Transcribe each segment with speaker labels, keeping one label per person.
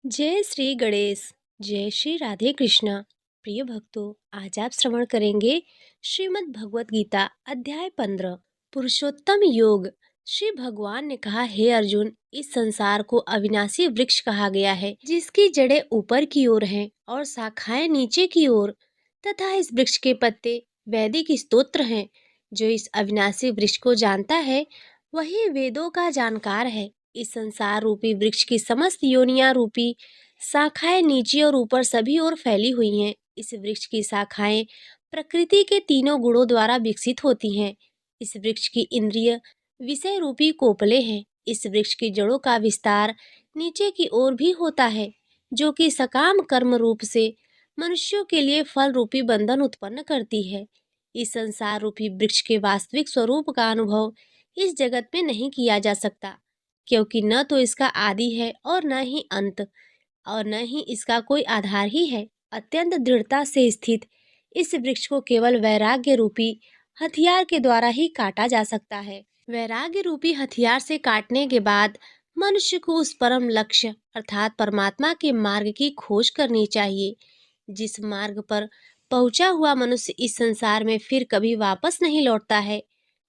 Speaker 1: जय श्री गणेश। जय श्री राधे कृष्णा। प्रिय भक्तों, आज आप श्रवण करेंगे श्रीमद् भगवत गीता अध्याय 15 पुरुषोत्तम योग। श्री भगवान ने कहा, हे अर्जुन, इस संसार को अविनाशी वृक्ष कहा गया है, जिसकी जड़ें ऊपर की ओर हैं और शाखाएं नीचे की ओर, तथा इस वृक्ष के पत्ते वैदिक स्तोत्र हैं। जो इस अविनाशी वृक्ष को जानता है, वही वेदों का जानकार है। इस संसार रूपी वृक्ष की समस्त योनियां रूपी शाखाएं नीचे और ऊपर सभी ओर फैली हुई हैं। इस वृक्ष की शाखाएं प्रकृति के तीनों गुणों द्वारा विकसित होती हैं। इस वृक्ष की इंद्रिय विषय रूपी कोपले हैं। इस वृक्ष की जड़ों का विस्तार नीचे की ओर भी होता है, जो कि सकाम कर्म रूप से मनुष्यों के लिए फल रूपी बंधन उत्पन्न करती है। इस संसार रूपी वृक्ष के वास्तविक स्वरूप का अनुभव इस जगत में नहीं किया जा सकता, क्योंकि न तो इसका आदि है और न ही अंत, और न ही इसका कोई आधार ही है। अत्यंत दृढ़ता से स्थित इस वृक्ष को केवल वैराग्य रूपी हथियार के द्वारा ही काटा जा सकता है। वैराग्य रूपी हथियार से काटने के बाद मनुष्य को उस परम लक्ष्य अर्थात परमात्मा के मार्ग की खोज करनी चाहिए। जिस मार्ग पर पहुंचा हुआ मनुष्य इस संसार में फिर कभी वापस नहीं लौटता है।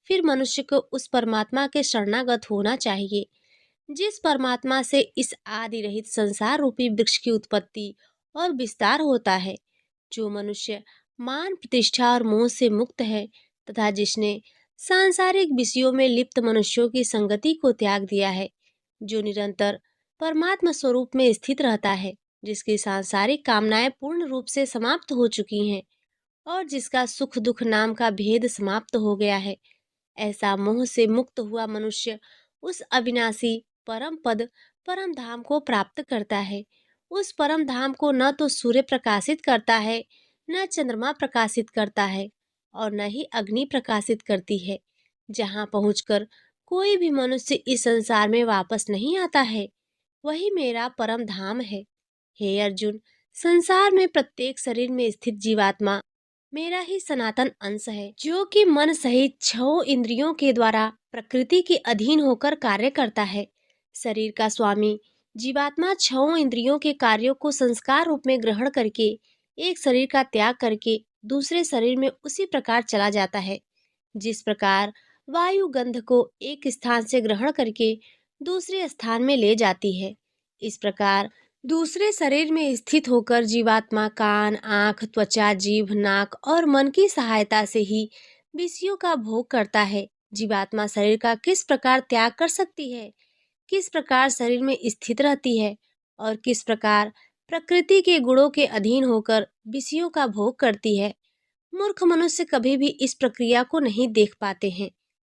Speaker 1: फिर मनुष्य को उस परमात्मा के शरणागत होना चाहिए, जिस परमात्मा से इस आदि रहित संसार रूपी वृक्ष की उत्पत्ति और विस्तार होता है। जो मनुष्य मान प्रतिष्ठा और मोह से मुक्त है, तथा जिसने सांसारिक विषयों में लिप्त मनुष्यों की संगति को त्याग दिया है, जो निरंतर परमात्मा स्वरूप में स्थित रहता है, जिसकी सांसारिक कामनाएं पूर्ण रूप से समाप्त हो चुकी हैं और जिसका सुख दुख नाम का भेद समाप्त हो गया है, ऐसा मोह से मुक्त हुआ मनुष्य उस अविनाशी परम पद परम धाम को प्राप्त करता है। उस परम धाम को न तो सूर्य प्रकाशित करता है, न चंद्रमा प्रकाशित करता है, और न ही अग्नि प्रकाशित करती है। जहाँ पहुंचकर कोई भी मनुष्य इस संसार में वापस नहीं आता है, वही मेरा परम धाम है। हे अर्जुन, संसार में प्रत्येक शरीर में स्थित जीवात्मा मेरा ही सनातन अंश है, जो कि मन सहित छह इंद्रियों के द्वारा प्रकृति के अधीन होकर कार्य करता है। शरीर का स्वामी जीवात्मा छह इंद्रियों के कार्यों को संस्कार रूप में ग्रहण करके एक शरीर का त्याग करके दूसरे शरीर में उसी प्रकार चला जाता है, जिस प्रकार वायु गंध को एक स्थान से ग्रहण करके दूसरे स्थान में ले जाती है। इस प्रकार दूसरे शरीर में स्थित होकर जीवात्मा कान, आँख, त्वचा, जीभ, नाक और मन की सहायता से ही विषयों का भोग करता है। जीवात्मा शरीर का किस प्रकार त्याग कर सकती है, किस प्रकार शरीर में स्थित रहती है और किस प्रकार प्रकृति के गुणों के अधीन होकर विषयों का भोग करती है, मूर्ख मनुष्य कभी भी इस प्रक्रिया को नहीं देख पाते हैं।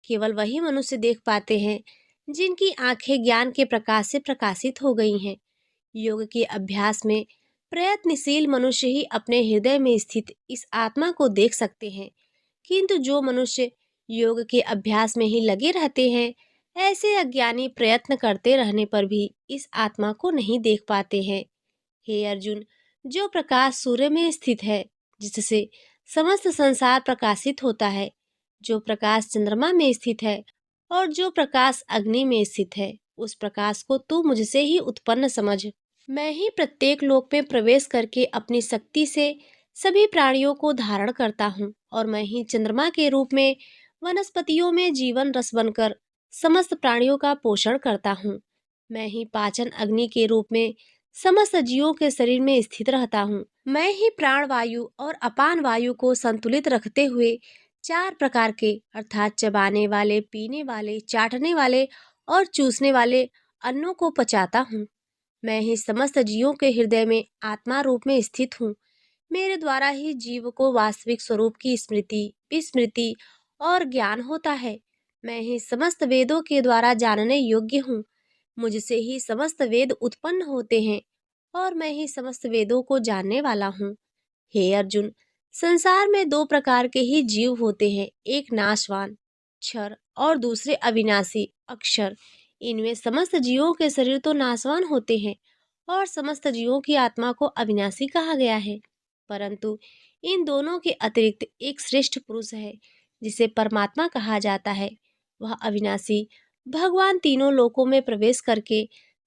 Speaker 1: केवल वही मनुष्य देख पाते हैं जिनकी आंखें ज्ञान के प्रकाश से प्रकाशित हो गई हैं। योग के अभ्यास में प्रयत्नशील मनुष्य ही अपने हृदय में स्थित इस आत्मा को देख सकते हैं, किंतु जो मनुष्य योग के अभ्यास में ही लगे रहते हैं, ऐसे अज्ञानी प्रयत्न करते रहने पर भी इस आत्मा को नहीं देख पाते हैं। हे अर्जुन, जो प्रकाश सूर्य में स्थित है, जिससे समस्त संसार प्रकाशित होता है, जो प्रकाश चंद्रमा में स्थित है और जो प्रकाश अग्नि में स्थित है, उस प्रकाश को तू मुझसे ही उत्पन्न समझ। मैं ही प्रत्येक लोक में प्रवेश करके अपनी शक्ति से सभी प्राणियों को धारण करता हूँ, और मैं ही चंद्रमा के रूप में वनस्पतियों में जीवन रस बनकर समस्त प्राणियों का पोषण करता हूँ। मैं ही पाचन अग्नि के रूप में समस्त जीवों के शरीर में स्थित रहता हूँ। मैं ही प्राण वायु और अपान वायु को संतुलित रखते हुए चार प्रकार के अर्थात चबाने वाले, पीने वाले, चाटने वाले और चूसने वाले अन्नों को पचाता हूँ। मैं ही समस्त जीवों के हृदय में आत्मा रूप में स्थित हूँ। मेरे द्वारा ही जीव को वास्तविक स्वरूप की स्मृति, विस्मृति और ज्ञान होता है। मैं ही समस्त वेदों के द्वारा जानने योग्य हूँ। मुझसे ही समस्त वेद उत्पन्न होते हैं और मैं ही समस्त वेदों को जानने वाला हूँ। हे अर्जुन, संसार में दो प्रकार के ही जीव होते हैं, एक नाशवान क्षर और दूसरे अविनाशी अक्षर। इनमें समस्त जीवों के शरीर तो नाशवान होते हैं और समस्त जीवों की आत्मा को अविनाशी कहा गया है, परंतु इन दोनों के अतिरिक्त एक श्रेष्ठ पुरुष है, जिसे परमात्मा कहा जाता है। वह अविनाशी भगवान तीनों लोकों में प्रवेश करके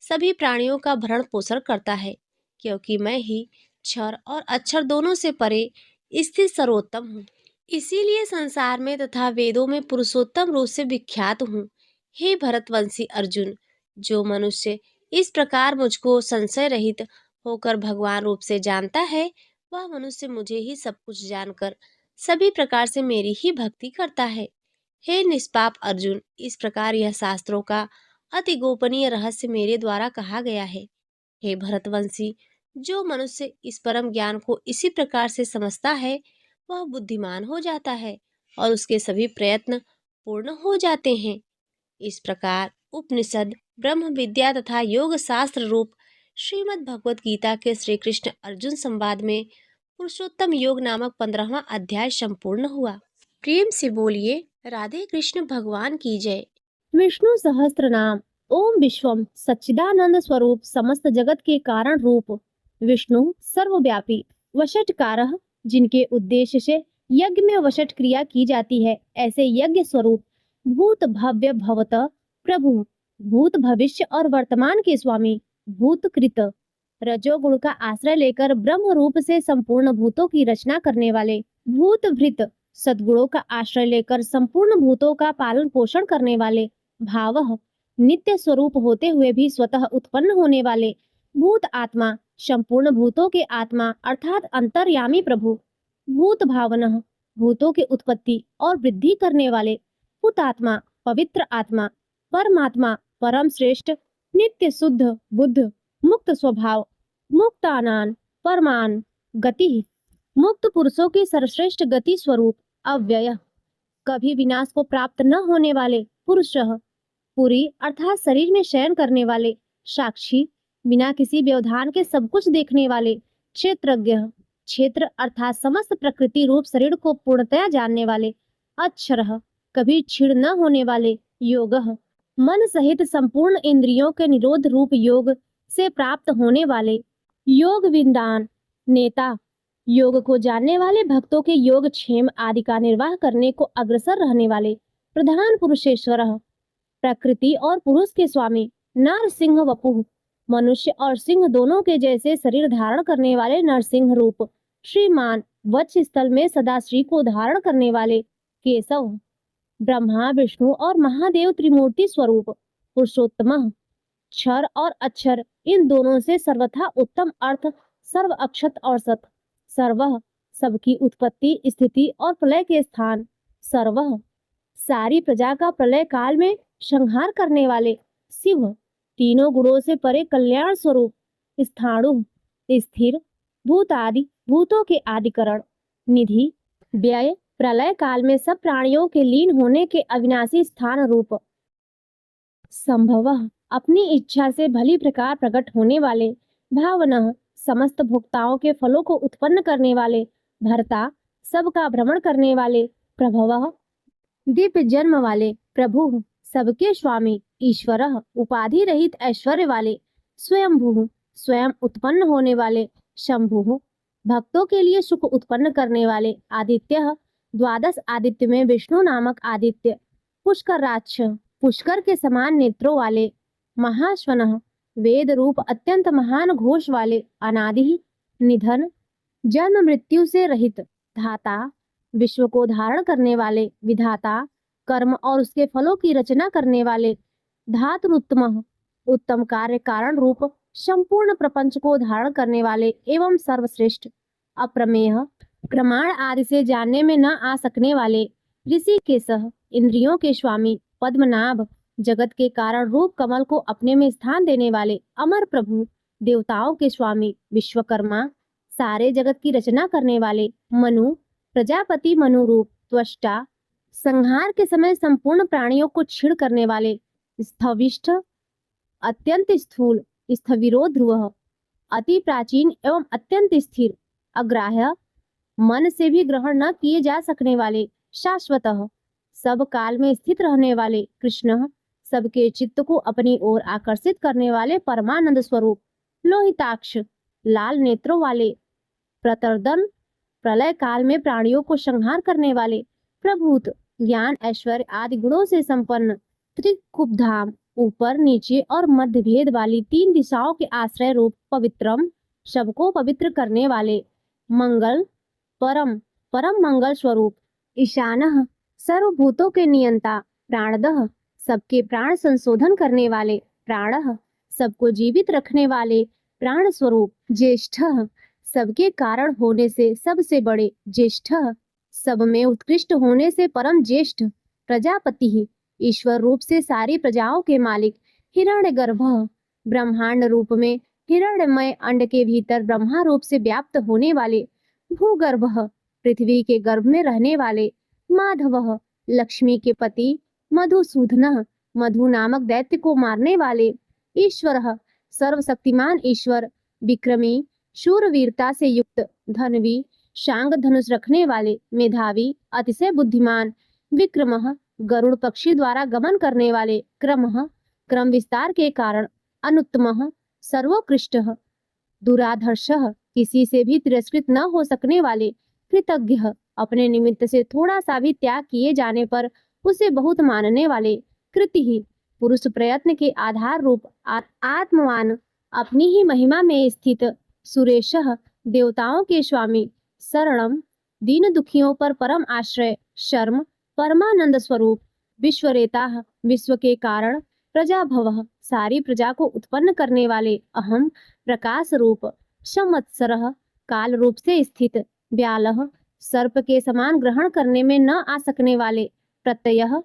Speaker 1: सभी प्राणियों का भरण पोषण करता है, क्योंकि मैं ही क्षर और अक्षर दोनों से परे स्थित सर्वोत्तम हूँ। इसीलिए संसार में तथा वेदों में पुरुषोत्तम रूप से विख्यात हूँ। हे भरतवंशी अर्जुन, जो मनुष्य इस प्रकार मुझको संशय रहित होकर भगवान रूप से जानता है, वह मनुष्य मुझे ही सब कुछ जानकर सभी प्रकार से मेरी ही भक्ति करता है। हे निष्पाप अर्जुन, इस प्रकार यह शास्त्रों का अति गोपनीय रहस्य मेरे द्वारा कहा गया है। हे भरतवंशी, जो मनुष्य इस परम ज्ञान को इसी प्रकार से समझता है, वह बुद्धिमान हो जाता है और उसके सभी प्रयत्न पूर्ण हो जाते हैं। इस प्रकार उपनिषद, ब्रह्म विद्या तथा योग शास्त्र रूप श्रीमद् भगवत गीता के श्री कृष्ण अर्जुन संवाद में पुरुषोत्तम योग नामक 15वां अध्याय संपूर्ण हुआ। प्रेम से बोलिए राधे कृष्ण भगवान की जय।
Speaker 2: विष्णु सहस्त्र नाम। ओम विश्वम सच्चिदानंद स्वरूप समस्त जगत के कारण रूप विष्णु सर्वव्यापी वशटकारः, जिनके उद्देश्य से यज्ञ में वशट क्रिया की जाती है, ऐसे यज्ञ स्वरूप भूत भव्य भवत प्रभु, भूत भविष्य और वर्तमान के स्वामी, भूतकृत रजोगुण का आश्रय लेकर ब्रह्म रूप से संपूर्ण भूतों की रचना करने वाले, भूतभृत सद्गुणों का आश्रय लेकर संपूर्ण भूतों का पालन पोषण करने वाले, भावः नित्य स्वरूप होते हुए भी स्वतः उत्पन्न होने वाले, भूत आत्मा संपूर्ण भूतों के आत्मा अर्थात अंतर्यामी प्रभु, भूत भावनः भूतों की उत्पत्ति और वृद्धि करने वाले, भूतात्मा पवित्र आत्मा, परमात्मा परम श्रेष्ठ नित्य शुद्ध बुद्ध, मुक्त स्वभाव, मुक्तानान परमान गति, मुक्त पुरुषों की सर्वश्रेष्ठ गति स्वरूप, अव्यय कभी विनाश को प्राप्त न होने वाले, पुरुषः पुरी अर्थात शरीर में शयन करने वाले, साक्षी बिना किसी व्यवधान के सब कुछ देखने वाले, क्षेत्रज्ञ क्षेत्र अर्थात समस्त प्रकृति रूप शरीर को पूर्णतया जानने वाले, अक्षरः कभी क्षीण न होने वाले, योगः मन सहित संपूर्ण इंद्रियों के निरोध रूप योग से प्राप्त होने वाले, योग विदान नेता योग को जानने वाले भक्तों के योग क्षेम आदि का निर्वाह करने को अग्रसर रहने वाले, प्रधान पुरुषेश्वर प्रकृति और पुरुष के स्वामी, नर सिंह वपुः मनुष्य और सिंह दोनों के जैसे शरीर धारण करने वाले नरसिंह रूप, श्रीमान वक्ष स्थल में सदा श्री को धारण करने वाले, केशव ब्रह्मा विष्णु और महादेव त्रिमूर्ति स्वरूप, पुरुषोत्तम क्षर और अक्षर इन दोनों से सर्वथा उत्तम अर्थ, सर्व अक्षत और सत, सर्वः सबकी उत्पत्ति स्थिति और प्रलय के स्थान, सर्वः सारी प्रजा का प्रलय काल में संहार करने वाले, शिव तीनों गुणों से परे कल्याण स्वरूप, स्थाणु स्थिर भूत आदि भूतों के आदिकरण, निधि व्यय प्रलय काल में सब प्राणियों के लीन होने के अविनाशी स्थान रूप, संभवः अपनी इच्छा से भली प्रकार प्रकट होने वाले, भावनः समस्त भोक्ताओं के फलों को उत्पन्न करने वाले, भर्ता सबका भ्रमण करने वाले, प्रभवः दिव्य जन्म वाले, प्रभु सबके स्वामी, ईश्वरः उपाधि रहित ऐश्वर्य वाले, स्वयंभू स्वयं उत्पन्न होने वाले, शंभु भक्तों के लिए सुख उत्पन्न करने वाले, आदित्यः द्वादश आदित्य में विष्णु नामक आदित्य, पुष्कराक्ष पुष्कर के समान नेत्रों वाले, महाश्वनः वेद रूप अत्यंत महान घोष वाले, अनादि निधन जन्म मृत्यु से रहित, धाता विश्व को धारण करने वाले, विधाता कर्म और उसके फलों की रचना करने वाले, धातुरुत्तम उत्तम कार्य कारण रूप संपूर्ण प्रपंच को धारण करने वाले एवं सर्वश्रेष्ठ, अप्रमेय प्रमाण आदि से जानने में न आ सकने वाले, ऋषिकेशः इंद्रियों के स्वामी, पद्मनाभ जगत के कारण रूप कमल को अपने में स्थान देने वाले, अमर प्रभु देवताओं के स्वामी, विश्वकर्मा सारे जगत की रचना करने वाले, मनु प्रजापति मनु रूप, त्वष्टा संहार के समय संपूर्ण प्राणियों को छीण करने वाले, स्थविष्ठ अत्यंत स्थूल, स्थविरो ध्रुवः अति प्राचीन एवं अत्यंत स्थिर, अग्राह्य मन से भी ग्रहण न किए जा सकने वाले, शाश्वतः सब काल में स्थित रहने वाले, कृष्ण सबके चित्त को अपनी ओर आकर्षित करने वाले, परमानंद स्वरूप, लोहिताक्ष लाल नेत्रों वाले, प्रतर्दन प्रलय काल में प्राणियों को संहार करने वाले, प्रभूत ज्ञान ऐश्वर्य आदि गुणों से संपन्न, त्रिकुबधाम ऊपर, नीचे और मध्य भेद वाली 3 दिशाओं के आश्रय रूप पवित्रम, सबको पवित्र करने वाले, मंगल, परम, परम मंगल स्वरूप, ईशानः, सर्वभूतों के नियंता, प्राणदः, सबके प्राण संशोधन करने वाले, प्राणः, सबको जीवित रखने वाले, प्राण स्वरूप, ज्येष्ठः, सबके कारण होने से सबसे बड़े, ज्येष्ठः, सब में उत्कृष्ट होने से परम ज्येष्ठ, प्रजापति, ईश्वर रूप से सारी प्रजाओं के मालिक, हिरण्यगर्भः, ब्रह्मांड रूप में हिरण्यमय अंड के भीतर ब्रह्मा रूप से व्याप्त होने वाले, भूगर्भः, पृथ्वी के गर्भ में रहने वाले, माधवः, लक्ष्मी के पति, मधुसूदनः, मधु नामक दैत्य को मारने वाले, ईश्वरः, सर्वशक्तिमान ईश्वर, विक्रमी, शूरवीरता से युक्त, धनवी, शांग धनुष रखने वाले, मेधावी, अतिशय बुद्धिमान, विक्रमः, गरुड़ पक्षी द्वारा गमन करने वाले, क्रमः, क्रम विस्तार के कारण, अनुत्तमः, सर्वोत्कृष्टः, दुराधर्षः, किसी से भी तिरस्कृत न हो सकने वाले, कृतज्ञः, अपने निमित्त से थोड़ा सा भी त्याग किए जाने पर उसे बहुत मानने वाले, कृतिः, पुरुष प्रयत्न के आधार रूप, आत्मवान, अपनी ही महिमा में स्थित, सुरेशः, देवताओं के स्वामी, शरणम, दीन दुखियों पर परम आश्रय, शर्म, परमानंद स्वरूप, विश्वरेताः, विश्व के कारण, प्रजाभवः, सारी प्रजा को उत्पन्न करने वाले, अहम, प्रकाश रूप, संवत्सरः, काल रूप से स्थित, व्यालः, सर्प के समान ग्रहण करने में न आ सकने वाले, प्रत्ययः,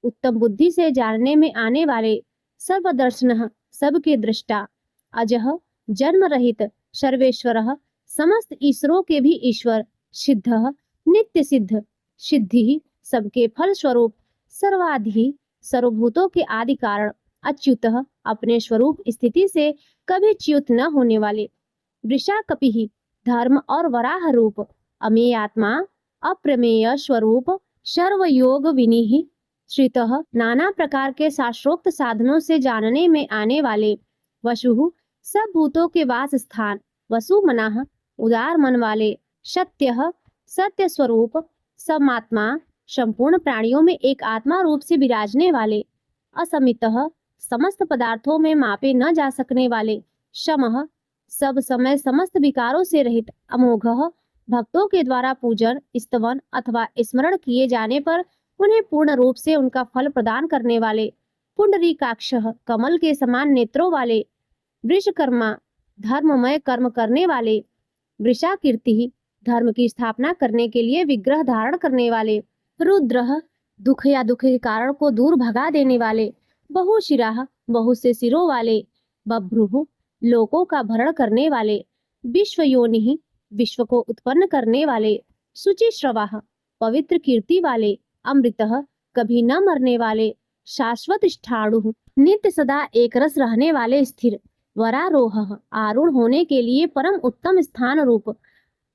Speaker 2: उत्तम बुद्धि से जानने में आने वाले, सर्वदर्शनः, सबके दृष्टा, अजः, जन्म रहित, सर्वेश्वरः, समस्त ईश्वरों के भी ईश्वर, सिद्धः, नित्य सिद्ध, सिद्धि, सबके फल स्वरूप, सर्वाधि, सर्वभूतों के आदि कारण, अच्युतः, अपने स्वरूप स्थिति से कभी च्युत न होने वाले, वृषाकपिः, धर्म और वराह रूप, अमेय आत्मा, अप्रमेय स्वरूप, सर्वयोग विनिः, श्रितः, नाना प्रकार के शास्त्रोक्त साधनों से जानने में आने वाले, वसुः, सब भूतों के वास स्थान, वसुमनाः, उदार मन वाले, सत्यः, सत्य स्वरूप, समात्मा, संपूर्ण प्राणियों में एक आत्मा रूप से विराजने वाले, असमितः, समस्त पदार्थों में मापे न जा सकने वाले, शमः, सब समय समस्त विकारों से रहित, अमोघः, भक्तों के द्वारा पूजन, स्तवन अथवा स्मरण किए जाने पर उन्हें पूर्ण रूप से उनका फल प्रदान करने वाले, पुंडरीकाक्षः, कमल के समान नेत्रों वाले, वृषकर्मा, धर्ममय कर्म करने वाले, वृषाकीर्तिः, धर्म की स्थापना करने के लिए विग्रह धारण करने वाले, रुद्रः, दुख या दुख के कारण को दूर भगा देने वाले, बहुशिराः, बहुत से सिरों वाले, बभ्रुः, लोकों का भरण करने वाले, विश्वयोनिः, विश्व को उत्पन्न करने वाले, शुचिश्रवाः, पवित्र कीर्ति वाले, अमृतः, कभी न मरने वाले, शाश्वत स्थाणुः, नित्य सदा एक रस रहने वाले, स्थिर, वरारोहः, आरूढ़ होने के लिए परम उत्तम स्थान रूप,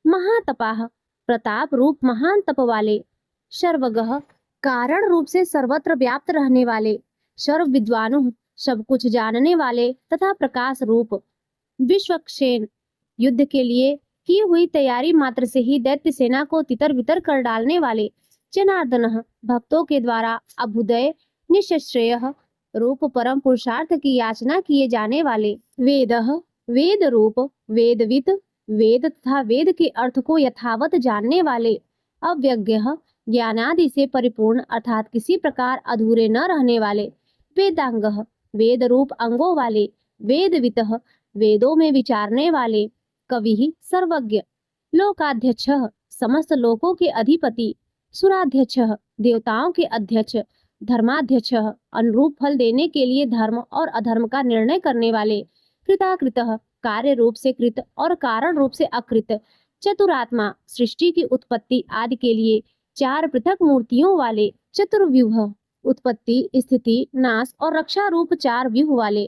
Speaker 2: महातपाः, प्रताप रूप महान तप वाले, सर्वगः, कारण रूप से सर्वत्र व्याप्त रहने वाले, सर्व विद्वानुः, सब कुछ जानने वाले तथा प्रकाश रूप, विश्वक्षेन, युद्ध के लिए की हुई तैयारी मात्र से ही दैत्य सेना को तितर बितर कर डालने वाले, जनार्दनः, भक्तों के द्वारा अभ्युदय निश्चयः रूप परम पुरुषार्थ की याचना किए जाने वाले, वेदः, वेद रूप, वेदविद, वेद तथा वेद के अर्थ को यथावत जानने वाले, अव्यज्ञः, ज्ञानादि से परिपूर्ण अर्थात किसी प्रकार अधूरे न रहने वाले, वेदांगः, वेद रूप अंगों वाले, वेदवितः, वेदों में विचारने वाले, कविः, सर्वज्ञ, लोकाध्यक्षः, समस्त लोकों के अधिपति, सुराध्यक्षः, देवताओं के अध्यक्ष, धर्माध्यक्षः, अनुरूप फल देने के लिए धर्म और अधर्म का निर्णय करने वाले, कृताकृतः, कार्य रूप से कृत और कारण रूप से अकृत, चतुरात्मा, सृष्टि की उत्पत्ति आदि के लिए 4 पृथक मूर्तियों वाले, चतुर्व्यूह, उत्पत्ति, स्थिति, नाश और रक्षा रूप 4 व्यूह वाले,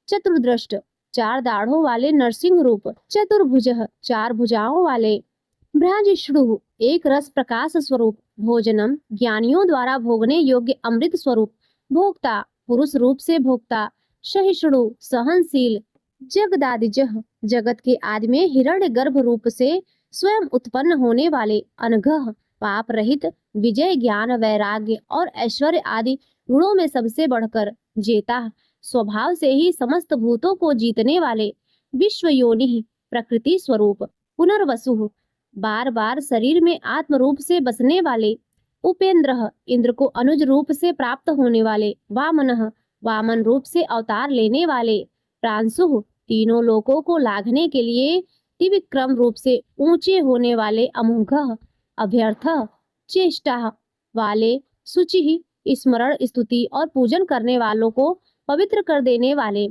Speaker 2: चतुर्दृष्ट, 4 दाढ़ों वाले नरसिंह रूप, चतुर्भुजः, 4 भुजाओं वाले, भ्राजिष्णु, एक रस प्रकाश स्वरूप, भोजनम, ज्ञानियों द्वारा भोगने योग्य अमृत स्वरूप, भोक्ता, पुरुष रूप से भोक्ता, सहिष्णु, सहनशील, जगदादिजः, जगत के आदि में हिरण्य गर्भ रूप से स्वयं उत्पन्न होने वाले, अनघः, पाप रहित, विजय, ज्ञान, वैराग्य और ऐश्वर्य आदि गुणों में सबसे बढ़कर, जेता, स्वभाव से ही समस्त भूतों को जीतने वाले, विश्व योनि प्रकृति स्वरूप, पुनर्वसु बार बार शरीर में आत्म रूप से बसने वाले, उपेंद्र इंद्र को अनुज रूप से प्राप्त होने वाले, वामनः वामन रूप से अवतार लेने वाले, प्रांशु तीनों लोकों को लाघने के लिए त्रिविक्रम रूप से ऊंचे होने वाले, अमोघः अभ्यर्थ चेष्टा वाले, शुचि स्मरण स्तुति और पूजन करने वालों को पवित्र कर देने वाले,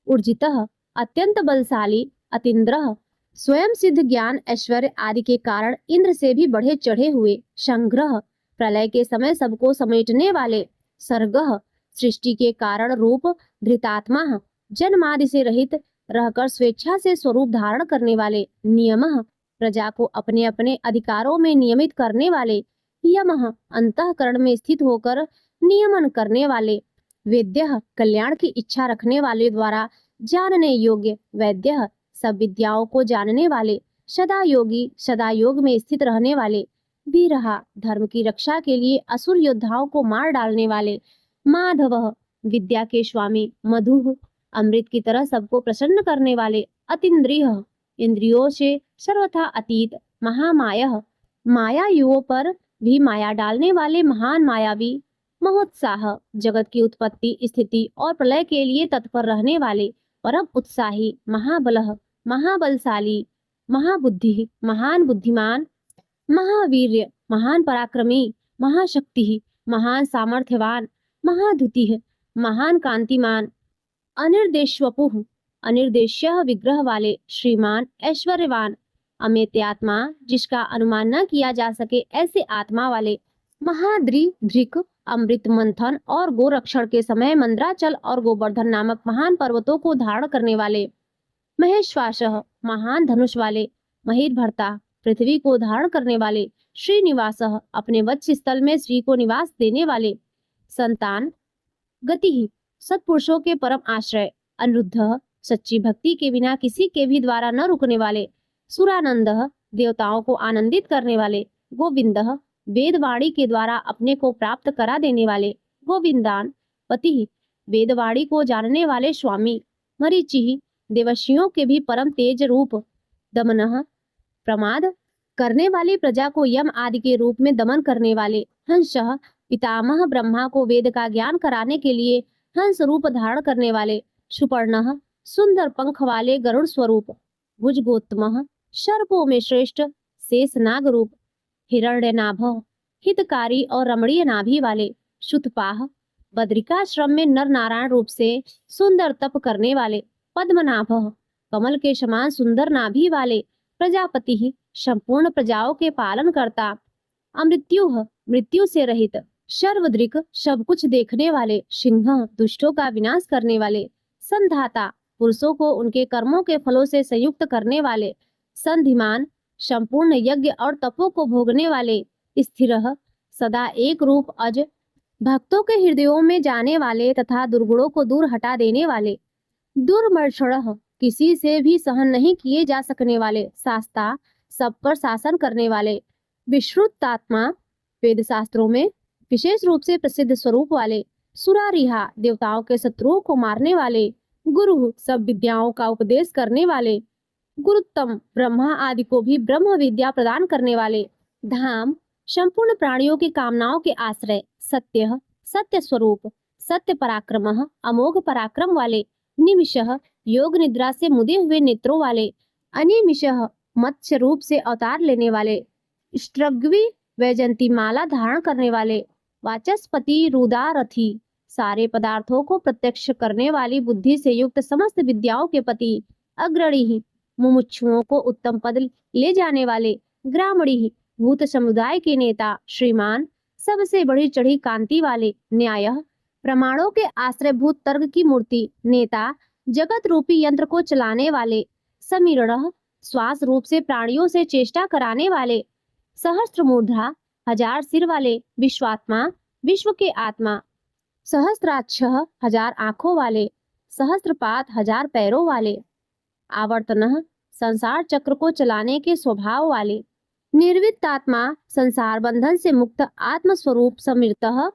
Speaker 2: ऊर्जितः अत्यंत बलशाली, अतीन्द्रः स्वयं सिद्ध ज्ञान ऐश्वर्य आदि के कारण इंद्र से भी बढ़े चढ़े हुए, संग्रह प्रलय के समय सबको समेटने वाले, सर्गः सृष्टि के कारण रूप, धृतात्मा जन्मादि से रहित रहकर स्वेच्छा से स्वरूप धारण करने वाले, नियमः प्रजा को अपने अपने अधिकारों में नियमित करने वाले, यमः अंतःकरण में स्थित होकर नियमन करने वाले, वेद्यः कल्याण की इच्छा रखने वाले द्वारा जानने योग्य, वैद्यः सब विद्याओं को जानने वाले, सदा योगी सदा योग में स्थित रहने वाले, वीरः धर्म की रक्षा के लिए असुर योद्धाओं को मार डालने वाले, माधवः विद्या के स्वामी, मधुः अमृत की तरह सबको प्रसन्न करने वाले, अतीन्द्रियः इंद्रियों से सर्वथा अतीत, महामायः मायायुओं पर भी माया डालने वाले महान मायावी, महोत्साह जगत की उत्पत्ति स्थिति और प्रलय के लिए तत्पर रहने वाले, परम उत्साही, महाबलः महाबलशाली, महाबुद्धि महान बुद्धिमान, महावीर्य महान पराक्रमी, महाशक्ति महान सामर्थ्यवान, महाद्युति महान कांतिमान, अनिर्देशवपुः अनिर्देश्य विग्रह वाले, श्रीमान ऐश्वर्यवान, अमेत्यात्मा जिसका अनुमान न किया जा सके ऐसे आत्मा वाले, महाद्रिधृक अमृत मंथन और गोरक्षण के समय मंद्राचल और गोवर्धन नामक महान पर्वतों को धारण करने वाले, महेश्वासः महान धनुष वाले, महीर्भर्ता पृथ्वी को धारण करने वाले, श्रीनिवासः अपने वत्स स्थल में श्री को निवास देने वाले, संतान गति सत्पुरुषों के परम आश्रय, अनिरुद्धः सच्ची भक्ति के बिना किसी के भी द्वारा न रुकने वाले, सुरानंदः देवताओं को आनंदित करने वाले, गोविंदः वेदवाणी के द्वारा अपने को प्राप्त करा देने वाले, गोविंदान पति वेदवाणी को जानने वाले स्वामी, मरीचि देवशियों के भी परम तेज रूप, दमनः प्रमाद करने वाली प्रजा को यम आदि के रूप में दमन करने वाले, हंसः पितामह ब्रह्मा को वेद का ज्ञान कराने के लिए हंस रूप धारण करने वाले, सुपर्णः सुंदर पंख वाले गरुड़ स्वरूप, भुजगोत्तमः सर्पों में श्रेष्ठ शेषनाग रूप, हिरण्यनाभः हितकारी और रमणीय नाभि वाले, शुतपाह बद्रिकाश्रम में नर नारायण रूप से सुंदर तप करने वाले, पद्मनाभः कमल के समान सुंदर नाभि वाले, प्रजापति संपूर्ण प्रजाओं के पालन करता, अमृत्युः मृत्यु से रहित, सर्वदृक् सब कुछ देखने वाले, सिंह दुष्टों का विनाश करने वाले, संधाता पुरुषों को उनके कर्मों के फलों से संयुक्त करने वाले, संधिमान संपूर्ण यज्ञ और तपों को भोगने वाले, स्थिरः सदा एक रूप अज भक्तों के हृदयों में जाने वाले तथा दुर्गुणों को दूर हटा देने वाले, दुर्मर्षणः किसी से भी सहन नहीं किए जा सकने वाले, शास्ता सब पर शासन करने वाले, विश्रुतात्मा वेद शास्त्रों में विशेष रूप से प्रसिद्ध स्वरूप वाले, सुरारिहा देवताओं के शत्रुओं को मारने वाले, गुरु सब विद्याओं का उपदेश करने वाले, गुरुत्तम ब्रह्मा आदि को भी ब्रह्म विद्या प्रदान करने वाले, धाम संपूर्ण प्राणियों की कामनाओं के आश्रय, सत्य सत्य स्वरूप, सत्य पराक्रमः अमोघ पराक्रम वाले, निमिषः योग निद्रा से मुदे हुए नेत्रों वाले, अनिमिषः मत्स्य रूप से अवतार लेने वाले, स्त्रग्वी वैजंती माला धारण करने वाले, वाचस्पति रुदारथी सारे पदार्थों को प्रत्यक्ष करने वाली बुद्धि से युक्त समस्त विद्याओं के पति, अग्रणी मुमुक्षुओं को उत्तम पद ले जाने वाले, ग्रामणी भूत समुदाय के नेता, श्रीमान सबसे बड़ी चढ़ी कांति वाले, न्याय प्रमाणों के आश्रयभूत तर्क की मूर्ति, नेता जगत रूपी यंत्र को चलाने वाले, समीरण श्वास रूप से प्राणियों से चेष्टा कराने वाले, सहस्त्र मूर्धा हजार सिर वाले, विश्वात्मा विश्व के आत्मा, सहस्त्राक्षः हजार आंखों वाले, सहस्त्रपात हजार पैरों वाले, आवर्तनः संसार चक्र को चलाने के स्वभाव वाले, निर्वित्तात्मा संसार बंधन से मुक्त आत्म स्वरूप, समृतः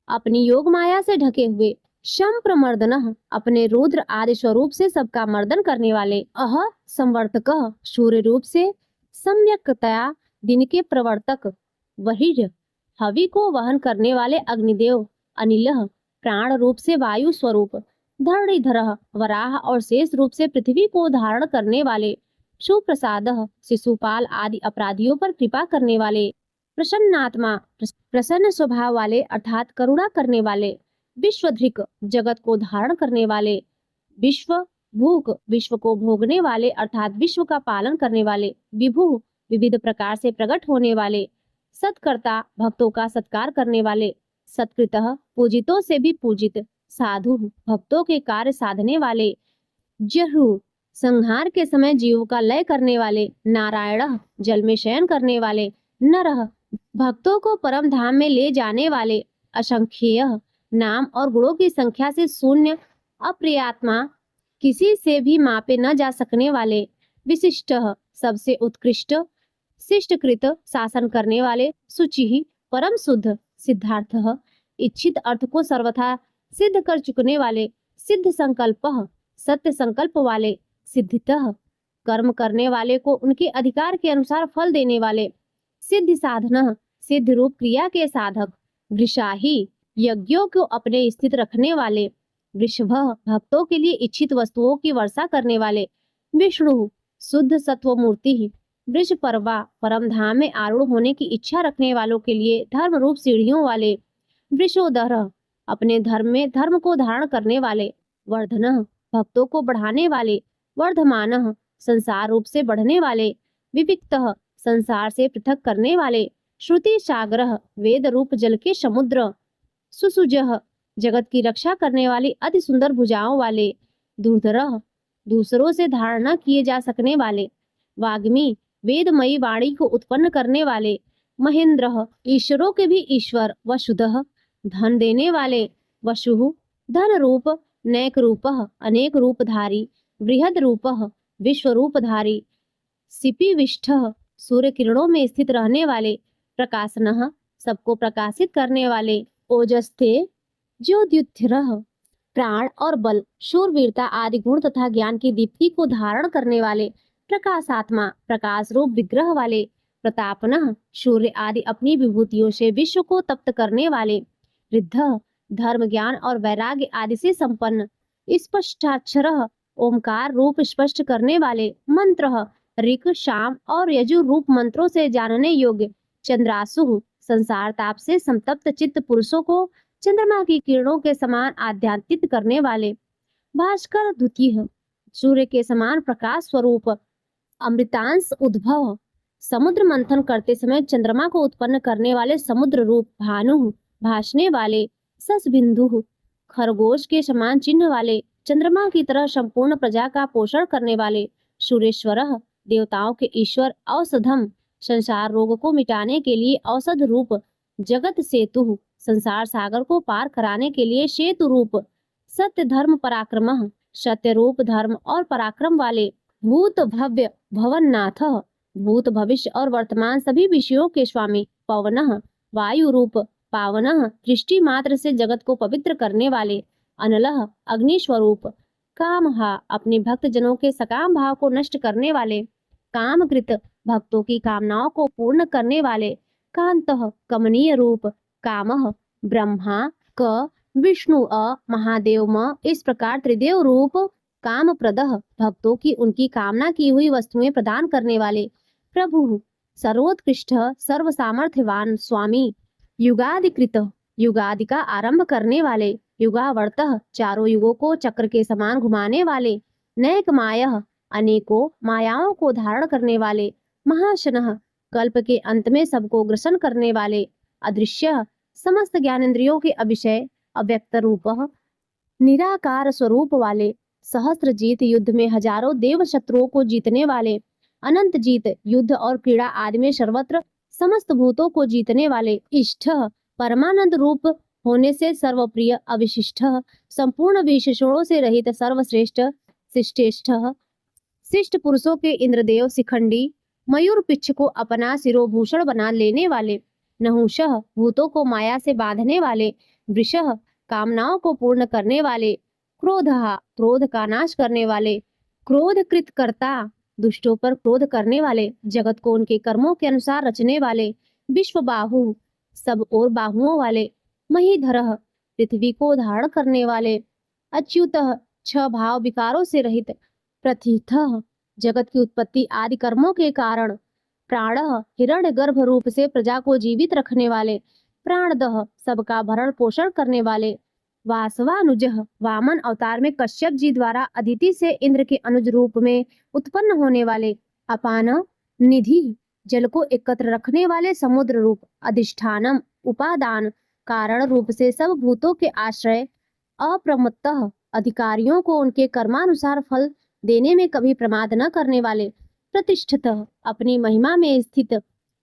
Speaker 2: अपनी योग माया से ढके हुए, शम्प्रमर्दनः अपने रुद्र आदि स्वरूप से सबका मर्दन करने वाले। अह संवर्तकः सूर्य रूप से सम्यक्तया दिन के प्रवर्तक। वहीर्य हवि को वहन करने वाले अग्निदेव। अनिलः प्राण रूप से वायु स्वरूप। धरणीधरः वराह और शेष रूप से पृथ्वी को धारण करने वाले। सुप्रसादः शिशुपाल आदि अपराधियों पर कृपा करने वाले। प्रसन्नात्मा प्रसन्न स्वभाव वाले अर्थात करुणा करने वाले। विश्वधृक जगत को धारण करने वाले। विश्व भूक विश्व को भोगने वाले अर्थात विश्व का पालन करने वाले। विभु विविध प्रकार से प्रकट होने वाले। सत्कर्ता भक्तों का सत्कार करने वाले। सत्कृतः पूजितों से भी पूजित। साधु भक्तों के कार्य साधने वाले। जहु संहार के समय जीवों का लय करने वाले। नारायण जल में शयन करने वाले। नरः भक्तों को परम धाम में ले जाने वाले। असंख्येय नाम और गुणों की संख्या से शून्य। अप्रियात्मा किसी से भी मापे न जा सकने वाले। विशिष्ट सबसे उत्कृष्ट। शिष्टकृत शासन करने वाले। शुचि परम शुद्ध। सिद्धार्थ इच्छित अर्थ को सर्वथा सिद्ध कर चुकने वाले। सिद्ध संकल्प सत्य संकल्प वाले। सिद्धितः कर्म करने वाले को उनके अधिकार के अनुसार फल देने वाले। सिद्धि साधन सिद्ध रूप क्रिया के साधक। वृषाही यज्ञों को अपने स्थित रखने वाले। वृषभ भक्तों के लिए इच्छित वस्तुओं की वर्षा करने वाले। विष्णु शुद्ध सत्व मूर्ति। वृष पर्वा परम धाम में आरूढ़ होने की इच्छा रखने वालों के लिए धर्म रूप सीढ़ियों वाले। वृषोदर अपने धर्म में धर्म को धारण करने वाले। वर्धन भक्तों को बढ़ाने वाले। वर्धमान संसार रूप से बढ़ने वाले। विविक्त संसार से पृथक करने वाले। श्रुति सागर वेद रूप जल के समुद्र। सुसुजह जगत की रक्षा करने वाली अति सुंदर भुजाओं वाले। दूरधरः दूसरों से धारण न किए जा सकने वाले। वाग्मी वेदमयी वाणी को उत्पन्न करने वाले। महेंद्र ईश्वरों के भी ईश्वर। वसुधः धन देने वाले। वसुः धन रूप। नैक रूपः अनेक रूपधारी। बृहद रूपः विश्व रूपधारी। सिपिविष्ठः सूर्य किरणों में स्थित रहने वाले। प्रकाशनः सबको प्रकाशित करने वाले। ओजस्थे ज्योतिर्थ प्राण और बल शूरवीरता आदि गुण तथा ज्ञान की दीप्ति को धारण करने वाले। प्रकाशात्मा प्रकाश रूप विग्रह वाले। प्रतापनः सूर्य आदि अपनी विभूतियों से विश्व को तप्त करने वाले। रिद्ध धर्म ज्ञान और वैराग्य आदि से संपन्न। स्पष्टाक्षरः ओमकार रूप स्पष्ट करने वाले। मंत्र ऋक शाम और यजु रूप मंत्रों से जानने योग्य। चंद्रासु संसार ताप से संतप्त चित्त पुरुषों को चंद्रमा की किरणों के समान आध्यात्मित करने वाले। भास्कर द्वितीय सूर्य के समान प्रकाश स्वरूप। अमृतांश उद्भव समुद्र मंथन करते समय चंद्रमा को उत्पन्न करने वाले समुद्र रूप। भानु भासने वाले। सस बिंदु खरगोश के समान चिन्ह वाले। चंद्रमा की तरह संपूर्ण प्रजा का पोषण करने वाले। सुरेश्वरः देवताओं के ईश्वर। औषधम संसार रोग को मिटाने के लिए औषध रूप। जगत सेतु संसार सागर को पार कराने के लिए सेतु रूप। सत्य धर्म पराक्रमः सत्य रूप धर्म और पराक्रम वाले। भूत भव्य भवननाथ भूत भविष्य और वर्तमान सभी विषयों के स्वामी। पवनः वायु रूप। पावनः दृष्टि मात्र से जगत को पवित्र करने वाले। अनलः अग्नि स्वरूप। कामहा अपने भक्त जनों के सकाम भाव को नष्ट करने वाले। कामकृत भक्तों की कामनाओं को पूर्ण करने वाले। कांतः कमनीय रूप। कामः ब्रह्मा क विष्णु अ महादेव म इस प्रकार त्रिदेव रूप। काम प्रदः भक्तों की उनकी कामना की हुई वस्तुएं प्रदान करने वाले। प्रभु सर्वोत्कृष्ट सर्व सामर्थ्यवान स्वामी। युगादिकृत युगादि का आरंभ करने वाले। युगावर्तः चारों युगों को चक्र के समान घुमाने वाले। नैक मायः अनेकों मायाओं को धारण करने वाले। महाशनः कल्प के अंत में सबको ग्रसन करने वाले। अदृश्य समस्त ज्ञानेंद्रियों के अविषय। अव्यक्त रूपः निराकार स्वरूप वाले। सहस्त्र जीत युद्ध में हजारों देव शत्रुओं को जीतने वाले। अनंत जीत युद्ध और क्रीड़ा आदि में सर्वत्र समस्त भूतों को जीतने वाले। इष्ट परमानंद रूप होने से सर्वप्रिय। अविशिष्ट संपूर्ण विशेषणों से रहित सर्वश्रेष्ठ। शिष्टेष्ठ शिष्ट पुरुषों के इंद्रदेव। शिखंडी मयूर पिच्छ को अपना शिरोभूषण बना लेने वाले। नहुषः भूतों को माया से बांधने वाले। वृषः कामनाओं को पूर्ण करने वाले, क्रोधः क्रोध का नाश करने वाले, क्रोध कृत कर्ता दुष्टों पर क्रोध करने वाले, जगत को उनके कर्मों के अनुसार रचने वाले, विश्व बाहु सब और बाहुओं वाले, महीधरः पृथ्वी को धारण करने वाले, अच्युतः छह भाव विकारों से रहित, प्रथितः जगत की उत्पत्ति आदि कर्मों के कारण, प्राणः हिरण्य गर्भ रूप से प्रजा को जीवित रखने वाले, प्राणदः सबका भरण पोषण करने वाले, वासवानुजः वामन अवतार में कश्यप जी द्वारा अदिति से इंद्र के अनुज रूप में उत्पन्न होने वाले, अपान निधि जल को एकत्र रखने वाले समुद्र रूप, अधिष्ठानम उपादान कारण रूप से सब भूतों के आश्रय, अप्रमत्तः अधिकारियों को उनके कर्मानुसार फल देने में कभी प्रमाद न करने वाले, प्रतिष्ठितः अपनी महिमा में स्थित,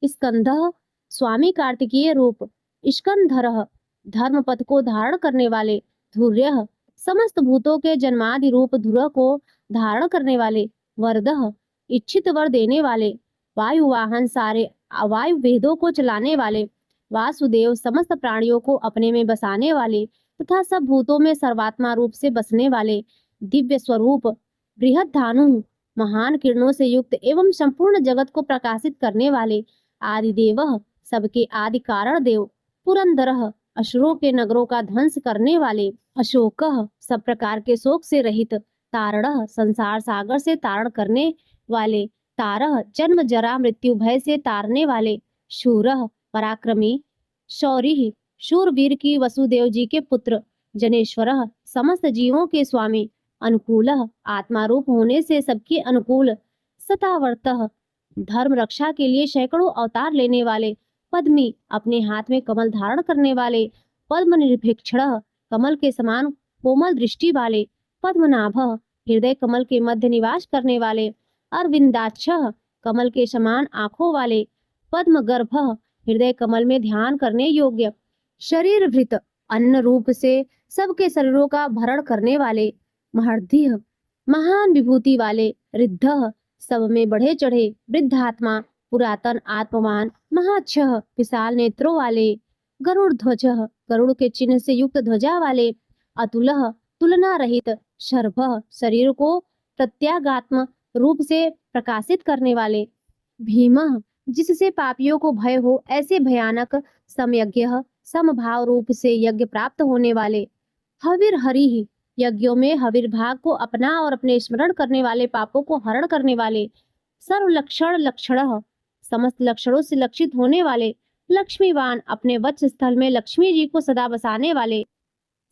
Speaker 2: स्कंदः स्वामी कार्तिकीय रूप, स्कंधरः धर्म पथ को धारण करने वाले, धुर्यः समस्त भूतों के जन्मादि रूप धुर को धारण करने वाले, वरदः इच्छित वर देने वाले, वायु वाहन सारे वायु वेदों को चलाने वाले, वासुदेव समस्त प्राणियों को अपने में बसाने वाले तथा सब भूतों में सर्वात्मा रूप से बसने वाले, दिव्य स्वरूप, बृहद धानु महान किरणों से युक्त एवं संपूर्ण जगत को प्रकाशित करने वाले, आदिदेवः सबके आदि कारण देव, पुरंदरः असुरों के नगरों का ध्वंस करने वाले, अशोकः सब प्रकार के शोक से रहित, तारणः संसार सागर से तारण करने वाले, तारः जन्म जरा मृत्यु भय से तारने वाले, शूरः पराक्रमी, शौरिः शूरवीर की वसुदेव जी के पुत्र, जनेश्वरः समस्त जीवों के स्वामी, अनुकूलः आत्मा रूप होने से सबके अनुकूल, सतावर्तः धर्म रक्षा के लिए सैकड़ों अवतार लेने वाले, पद्मी अपने हाथ में कमल धारण करने वाले, पद्म निरपेक्षणः कमल के समान कोमल दृष्टि वाले, पद्मनाभः हृदय कमल के मध्य निवास करने वाले, अरविंदाक्षः कमल के समान आंखों वाले, पद्मगर्भः हृदय कमल में ध्यान करने योग्य, शरीर भृत अन्न रूप से सबके शरीरों का भरण करने वाले, महर्धिः महान विभूति वाले, रिद्धः सब में बढ़े चढ़े, वृद्धात्मा पुरातन आत्मवान, महाक्षः विशाल नेत्रों वाले, गरुड़ ध्वजः गरुड़ के चिन्ह से युक्त ध्वजा वाले, अतुलः तुलना रहित, शर्भः शरीर को प्रत्यागात्म रूप से प्रकाशित करने वाले, भीमः जिससे पापियों को भय हो ऐसे भयानक, समयज्ञः समभाव रूप से यज्ञ प्राप्त होने वाले, हविर हरिः यज्ञों में हविर भाग को अपना और अपने स्मरण करने वाले पापों को हरण करने वाले, सर्व लक्षण लक्षणः समस्त लक्षणों से लक्षित होने वाले, लक्ष्मीवान अपने वत्स स्थल में लक्ष्मी जी को सदा बसाने वाले,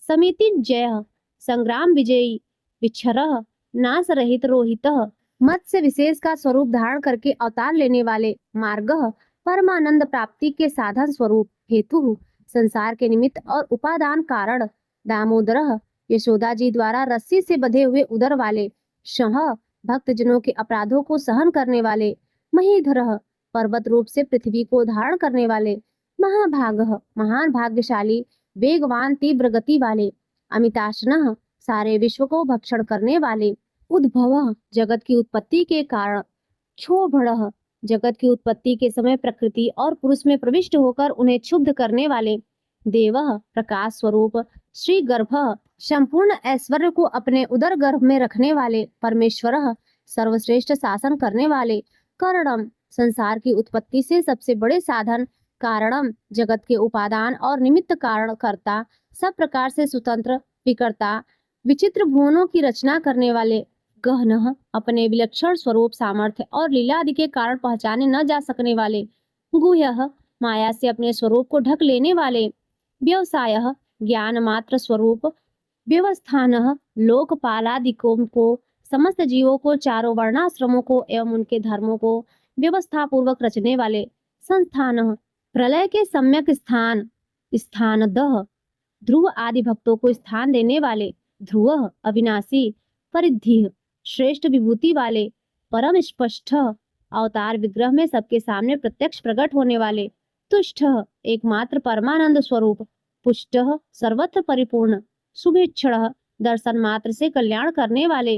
Speaker 2: समितिंजयः संग्राम विजयी, विच्छरः नाश रहित रोहितः मत्स्य विशेष का स्वरूप धारण करके अवतार लेने वाले, मार्गः परमानंद प्राप्ति के साधन स्वरूप, हेतु संसार के निमित्त और उपादान कारण, दामोदरः यशोदा जी द्वारा रस्सी से बंधे हुए उदर वाले, शः भक्त जनों के अपराधों को सहन करने वाले, महीधरः पर्वत रूप से पृथ्वी को धारण करने वाले, महाभागः महान भाग्यशाली, वेगवान तीव्र गति वाले, अमिताशनः सारे विश्व को भक्षण करने वाले, उद्भवः जगत की उत्पत्ति के कारण, क्षोभणः जगत की उत्पत्ति के समय प्रकृति और पुरुष में प्रविष्ट होकर उन्हें क्षुब्ध करने वाले, देवः प्रकाश स्वरूप, श्री गर्भः संपूर्ण ऐश्वर्य को अपने उदर गर्भ में रखने वाले, परमेश्वरः सर्वश्रेष्ठ शासन करने वाले, करणम संसार की उत्पत्ति से सबसे बड़े साधन, कारणम जगत के उपादान और निमित्त कारण कर्ता, सब प्रकार से स्वतंत्र विकर्ता, विचित्र भुवनों की रचना करने वाले, गहनः अपने विलक्षण स्वरूप सामर्थ्य और लीला आदि के कारण पहचाने न जा सकने वाले, गुह्यः माया से अपने स्वरूप को ढक लेने वाले, व्यवसायः ज्ञान मात्र स्वरूप, व्यवस्थानः लोकपालादिकों को समस्त जीवों को चारों वर्णाश्रमों को एवं उनके धर्मों को व्यवस्था पूर्वक रचने वाले, संस्थानः प्रलय के सम्यक स्थान, स्थानदः ध्रुव आदि भक्तों को स्थान देने वाले, ध्रुवः अविनाशी, परिधिः श्रेष्ठ विभूति वाले, परम स्पष्ट अवतार विग्रह में सबके सामने प्रत्यक्ष प्रकट होने वाले, तुष्टः एकमात्र परमानंद स्वरूप, पुष्टः सर्वत्र परिपूर्ण, शुभेच्छणः दर्शन मात्र से कल्याण करने वाले,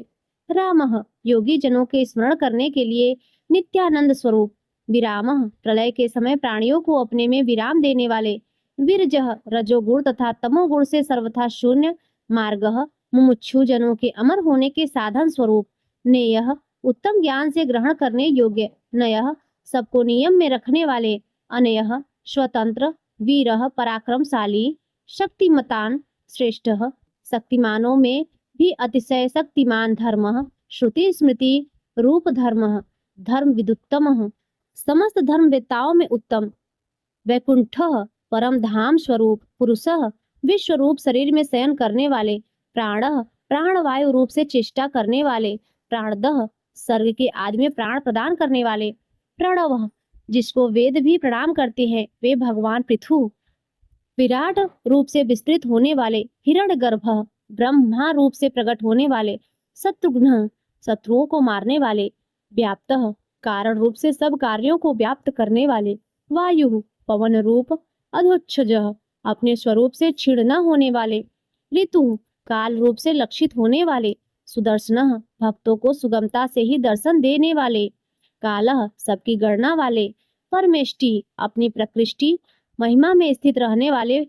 Speaker 2: रामः योगी जनों के स्मरण करने के लिए नित्यानंद स्वरूप, विरामः प्रलय के समय प्राणियों को अपने में विराम देने वाले, वीरजः रजोगुण तथा तमोगुण से सर्वथा शून्य, मार्गः मुमुक्षु जनों के अमर होने के साधन स्वरूप, नेयः उत्तम ज्ञान से ग्रहण करने योग्य, नयः सबको नियम में रखने वाले, अनयः स्वतंत्र, वीरः पराक्रमशाली, शक्तिमतान श्रेष्ठः शक्तिमानों में भी अतिशय शक्तिमान, धर्मः श्रुति स्मृति रूप धर्मः धर्म विदुत्तमः समस्त धर्मवेत्ताओं में उत्तम, वैकुंठः परम धाम स्वरूप, पुरुषः विश्व रूप शरीर में शयन करने वाले, प्राणः प्राणवायु रूप से चेष्टा करने वाले, प्राणदः सर्ग के आदि में प्राण प्रदान करने वाले, प्रणवः जिसको वेद भी प्रणाम करते हैं वे भगवान पृथु, विराट रूप से विस्तृत होने वाले, हिरण्यगर्भः ब्रह्मा रूप से प्रकट होने वाले, शत्रुघ्न शत्रुओं को मारने वाले, व्याप्तः कारण रूप से सब कार्यों को व्याप्त करने वाले, वायु पवन रूप, अधोक्षजः अपने स्वरूप से क्षीण न होने वाले, ऋतु काल रूप से लक्षित होने वाले, सुदर्शनः भक्तों को सुगमता से ही दर्शन देने वाले, कालः सबकी गणना वाले, परमेष्टि अपनी प्रकृष्टि महिमा में स्थित रहने वाले,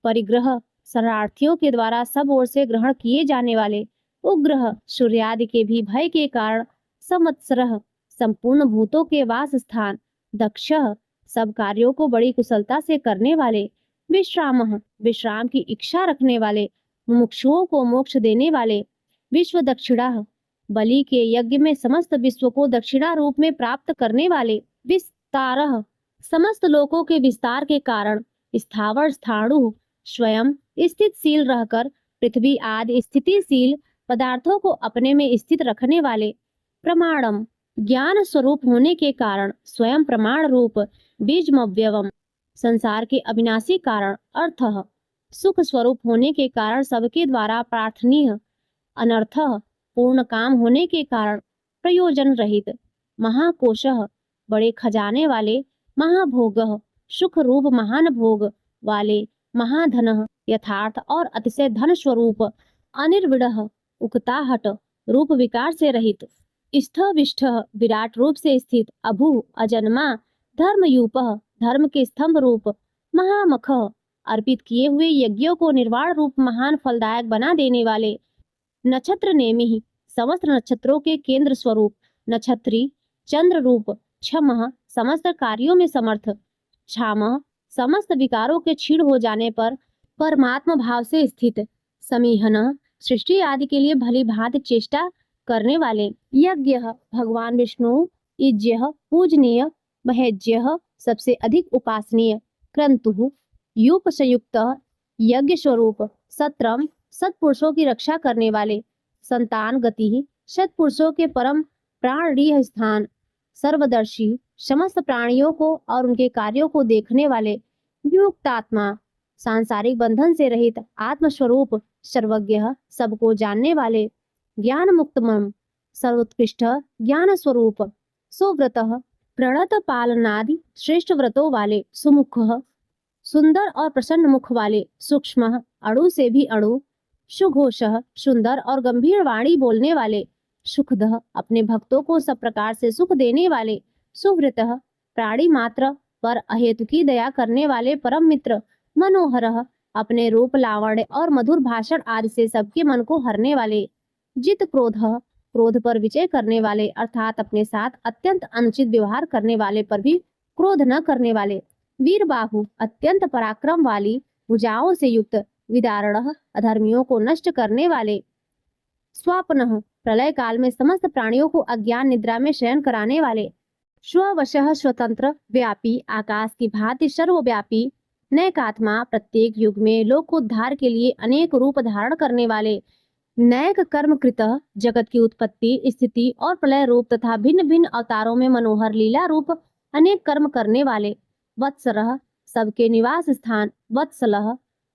Speaker 2: परिग्रह शरणार्थियों के द्वारा सब ओर से ग्रहण किए जाने वाले, उग्रह सूर्यादि के भी भय के कारण, संवत्सरः संपूर्ण भूतों के वास स्थान, दक्षः सब कार्यों को बड़ी कुशलता से करने वाले, विश्रामः विश्राम की इच्छा रखने वाले, मुमुक्षुओं को मोक्ष देने वाले, विश्व दक्षिणाः बलि के यज्ञ में समस्त विश्व को दक्षिणा रूप में प्राप्त करने वाले, विस्तारः समस्त लोकों के विस्तार के कारण, स्थावर स्थाणु स्वयं स्थितशील रहकर पृथ्वी आदि स्थितिशील पदार्थों को अपने में स्थित रखने वाले, प्रमाणम ज्ञान स्वरूप होने के कारण, स्वयं प्रमाण रूप, बीजमव्यवम संसार के अविनाशी कारण, अर्थः सुख स्वरूप होने के कारण सबके द्वारा प्रार्थनीय, अनर्थः पूर्ण काम होने के कारण प्रयोजन रहित, महाकोशः बड़े खजाने वाले, महाभोगः सुख रूप महान भोग वाले, महाधनः यथार्थ और अतिशय धन स्वरूप, अनिर्विडः उकताहट रूप विकार से रहित, स्थविष्ठः विराट रूप से स्थित, अभु अजन्मा, धर्मयूपः धर्म के स्तंभ रूप, महामखः अर्पित किए हुए यज्ञों को निर्वाण रूप महान फलदायक बना देने वाले, नक्षत्र नेमि समस्त नक्षत्रों के केंद्र स्वरूप, नक्षत्री चंद्र रूप, क्षमः समस्त कार्यों में समर्थ, क्षामः समस्त विकारों के क्षीण हो जाने पर परमात्मा भाव से स्थित, समीहनः सृष्टि आदि के लिए भली भांति चेष्टा करने वाले, यज्ञः भगवान विष्णु, इज्यः पूजनीय, महेज्यः सबसे अधिक उपासनीय, क्रन्तुः यूप संयुक्त यज्ञ स्वरूप, सत्रम सत्पुरुषों की रक्षा करने वाले, संतान गति सत्पुरुषों के परम प्राणरीय स्थान, सर्वदर्शी समस्त प्राणियों को और उनके कार्यों को देखने वाले, विमुक्तात्मा सांसारिक बंधन से रहित, आत्मस्वरूप सर्वज्ञ सबको जानने वाले, ज्ञान मुक्तमम सर्वोत्कृष्ट ज्ञान स्वरूप, सुव्रतः प्रणत पालनादि श्रेष्ठ व्रतों वाले, सुमुखः सुंदर और प्रसन्न मुख वाले, सूक्ष्म अणु से भी अणु, सुघोषः सुंदर और गंभीर वाणी बोलने वाले, सुखदः अपने भक्तों को सब प्रकार से सुख देने वाले, सुव्रतः प्राणी मात्र पर अहेतुकी दया करने वाले परम मित्र, मनोहरः अपने रूप लावण्य और मधुर भाषण आदि से सबके मन को हरने वाले, जित क्रोधः क्रोध पर विजय करने वाले अर्थात अपने साथ अत्यंत अनुचित व्यवहार करने वाले पर भी क्रोध न करने वाले, वीरबाहु अत्यंत पराक्रम वाली भुजाओं से युक्त, विदारणः अधर्मियों को नष्ट करने वाले, स्वापनः प्रलय काल में समस्त प्राणियों को अज्ञान निद्रा में शयन कराने वाले, स्ववशः स्वतंत्र व्यापी आकाश की भांति सर्वव्यापी, नैकात्मा प्रत्येक युग में लोकोद्धार के लिए अनेक रूप धारण करने वाले, नैक कर्म कृत जगत की उत्पत्ति स्थिति और प्रलय रूप तथा भिन्न भिन्न अवतारों में मनोहर लीला रूप अनेक कर्म करने वाले, वत्सरः सबके निवास स्थान, वत्सलः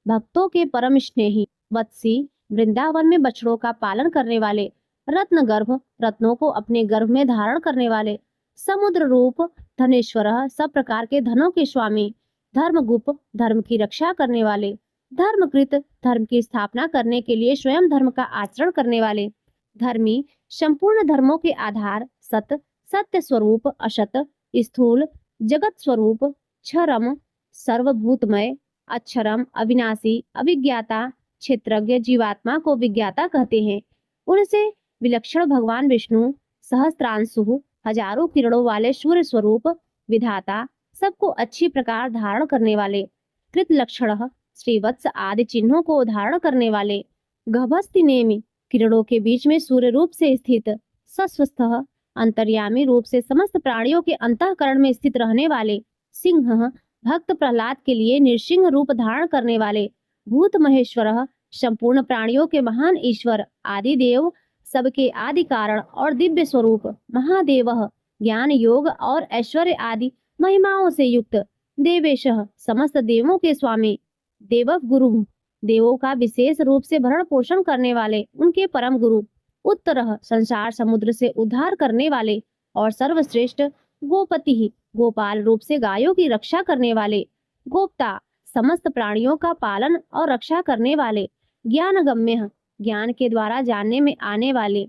Speaker 2: भक्तों के परम स्नेही, वत्सी वृंदावन में बछड़ों का पालन करने वाले, रत्न गर्भ रत्नों को अपने गर्भ में धारण करने वाले, समुद्र रूप धनेश्वरः सब प्रकार के धनों के स्वामी, धर्मगुप्त धर्म की रक्षा करने वाले, धर्मकृत धर्म की स्थापना करने के लिए स्वयं धर्म का आचरण करने वाले, धर्मी संपूर्ण धर्मों के आधार, सत सत्य स्वरूप, असत स्थूल जगत स्वरूप, क्षरम सर्वभूतमय, अक्षरम, अविनाशी, अभिज्ञाता, क्षेत्रज्ञ जीवात्मा को विज्ञाता कहते हैं। उनसे विलक्षण भगवान विष्णु सहस्त्रांशु, हजारों किरणों वाले सूर्य स्वरूप, विधाता, सबको अच्छी प्रकार धारण करने वाले, कृत लक्षण, श्रीवत्स आदि चिन्हों को धारण करने वाले, गभस्ति नेमि, किरणों के बीच में सूर्य रूप से स्थित, सस्वस्थ, अंतर्यामी रूप से समस्त प्राणियों के अंतःकरण में स्थित रहने वाले, सिंह, भक्त प्रहलाद के लिए नृसिंह रूप धारण करने वाले, भूत महेश्वर, संपूर्ण प्राणियों के महान ईश्वर, आदि देव, सबके आदि कारण और दिव्य स्वरूप, महादेव, ज्ञान योग और ऐश्वर्य आदि महिमाओं से युक्त, देवेश, समस्त देवों के स्वामी, देव गुरु, देवों का विशेष रूप से भरण पोषण करने वाले, उनके परम गुरु, उत्तर, संसार समुद्र से उद्धार करने वाले और सर्वश्रेष्ठ, गोपति, गोपाल रूप से गायों की रक्षा करने वाले, गोप्ता, समस्त प्राणियों का पालन और रक्षा करने वाले, ज्ञानगम्य, ज्ञान के द्वारा जानने में आने वाले,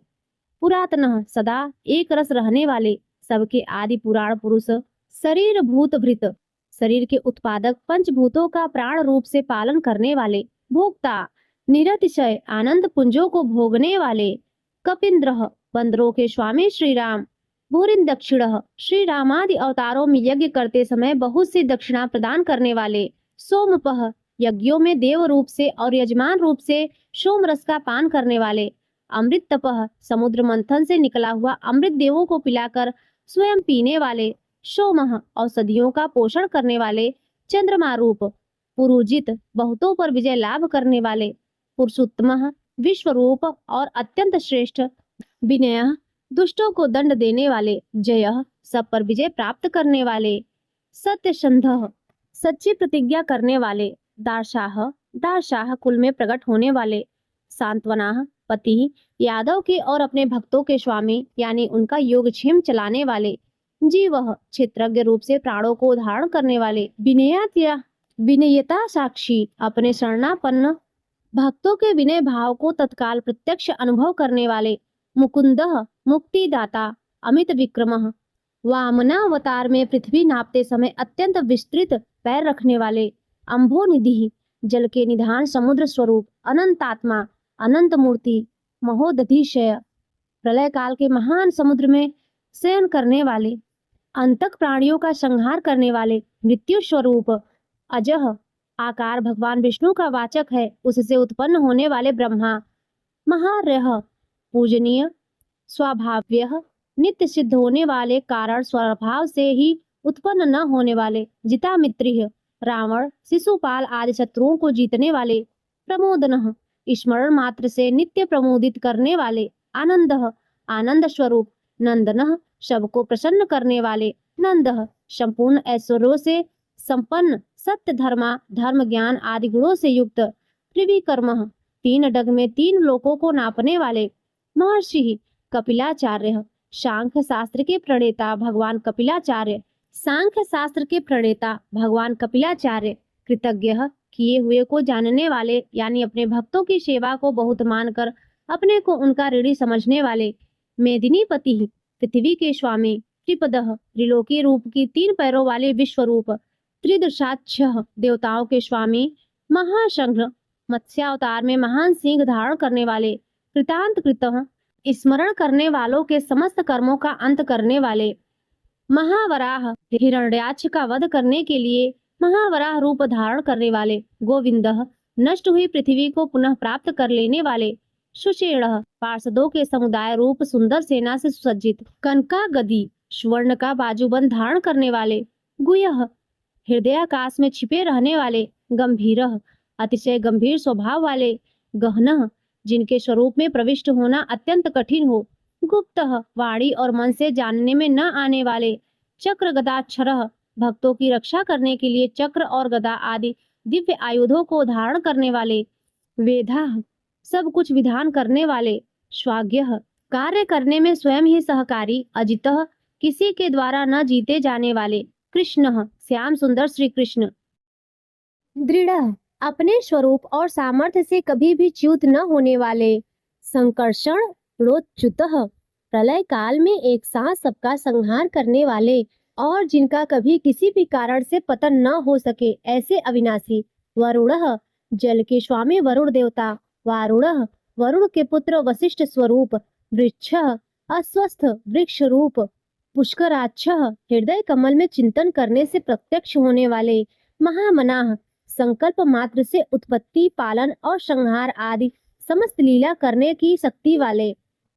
Speaker 2: पुरातन, सदा एक रस रहने वाले, सबके आदि पुराण पुरुष, शरीर भूत भृत, शरीर के उत्पादक, पंचभूतों का प्राण रूप से पालन करने वाले, भोक्ता, निरतिशय आनंद पुंजों को भोगने वाले, कपिंद्र, बंदरों के स्वामी श्री राम, भूरिन दक्षिण, श्री रामादि अवतारों में यज्ञ करते समय बहुत सी दक्षिणा प्रदान करने वाले, सोमपह, यज्ञों में देव रूप से और यजमान रूप से सोम रस का पान करने वाले, अमृत तपह, समुद्र मंथन से निकला हुआ अमृत देवों को पिलाकर स्वयं पीने वाले, सोमह, औषधियों का पोषण करने वाले, चंद्रमा रूप, पुरुजित, बहुतों पर विजय लाभ करने वाले, पुरुषोत्तम, विश्व रूप और अत्यंत श्रेष्ठ, विनय, दुष्टों को दंड देने वाले, जय, सब पर विजय प्राप्त करने वाले, सत्यसंध, सच्ची प्रतिज्ञा करने वाले, दारशाह, दारशाह कुल में प्रकट होने वाले, सांत्वना, पति, यादव के और अपने भक्तों के स्वामी यानी उनका योगक्षेम चलाने वाले, जीव, क्षेत्रज्ञ रूप से प्राणों को धारण करने वाले, विनयता साक्षी, अपने शरणापन्न भक्तों के विनय भाव को तत्काल प्रत्यक्ष अनुभव करने वाले, मुकुंद, मुक्तिदाता, अमित विक्रम, वामनावतार में पृथ्वी नापते समय अत्यंत विस्तृत पैर रखने वाले, अम्भोनिधि, जल के निधान समुद्र स्वरूप, अनंतात्मा, अनंत मूर्ति, महोदधिशय, प्रलय काल के महान समुद्र में शयन करने वाले, अंतक प्राणियों का संहार करने वाले, मृत्यु स्वरूप, अजह, आकार भगवान विष्णु का वाचक है, उससे उत्पन्न होने वाले ब्रह्मा, महारह, पूजनीय, स्वाभाव्य, नित्य सिद्ध होने वाले, कारण स्वभाव से ही उत्पन्न न होने वाले, जितामित्रिय, रावण, शिशुपाल आदि शत्रुओं को जीतने वाले, प्रमोदन, स्मरण मात्र से नित्य प्रमोदित करने वाले, आनंद, आनंद स्वरूप, नंदन, सबको प्रसन्न करने वाले, नंद, संपूर्ण ऐश्वर्यों से संपन्न, सत्य धर्मा, धर्म ज्ञान आदि गुणों से युक्त, त्रिविक्रम, तीन डग में तीन लोकों को नापने वाले, महर्षि, कपिलाचार्य, सांख्य शास्त्र के प्रणेता भगवान कपिलाचार्य, सांख्य शास्त्र के प्रणेता भगवान कपिलाचार्य, कृतज्ञ, किए हुए को जानने वाले यानी अपने भक्तों की सेवा को बहुत मानकर अपने को उनका ऋणी समझने वाले, मेदिनीपति, पृथ्वी के स्वामी, त्रिपदः, त्रिलोकी रूप की तीन पैरों वाले विश्वरूप, त्रिदशाक्ष, देवताओं के स्वामी, महाशंघ्र, मत्स्यावतार में महान सिंह धारण करने वाले, कृतांत कृतः, स्मरण करने वालों के समस्त कर्मों का अंत करने वाले, महावराह, हिरण्याक्ष का वध करने के लिए महावराह रूप धारण करने वाले, गोविंदः, नष्ट हुई पृथ्वी को पुनः प्राप्त कर लेने वाले, सुषेण, पार्षदों के समुदाय रूप सुंदर सेना से सुसज्जित, कनका गदी, स्वर्ण का बाजूबंद धारण करने वाले, गुयः, हृदयाकाश में छिपे रहने वाले, गंभीरः, अतिशय गंभीर स्वभाव वाले, गहनः, जिनके स्वरूप में प्रविष्ट होना अत्यंत कठिन हो, गुप्तः, वाणी और मन से जानने में न आने वाले, चक्र गदाक्षरः, भक्तों की रक्षा करने के लिए चक्र और गदा आदि दिव्य आयुधों को धारण करने वाले, वेदाः, सब कुछ विधान करने वाले, स्वाज्ञः, कार्य करने में स्वयं ही सहकारी, अजितः, किसी के द्वारा न जीते जाने वाले, कृष्णः, श्याम सुंदर श्री कृष्ण, दृढ़, अपने स्वरूप और सामर्थ्य से कभी भी च्युत न होने वाले, संकर्षण, रोचच्युतः, प्रलय काल में एक साथ सबका संहार करने वाले और जिनका कभी किसी भी कारण से पतन न हो सके ऐसे अविनाशी, वरुणः जल के स्वामी वरुण देवता, वारुणः वरुण के पुत्र वशिष्ठ स्वरूप, वृक्षः अस्वस्थ वृक्ष रूप, पुष्कराक्षः हृदय कमल में चिंतन करने से प्रत्यक्ष होने वाले, महामनाः संकल्प मात्र से उत्पत्ति पालन और संहार आदि समस्त लीला करने की शक्ति वाले,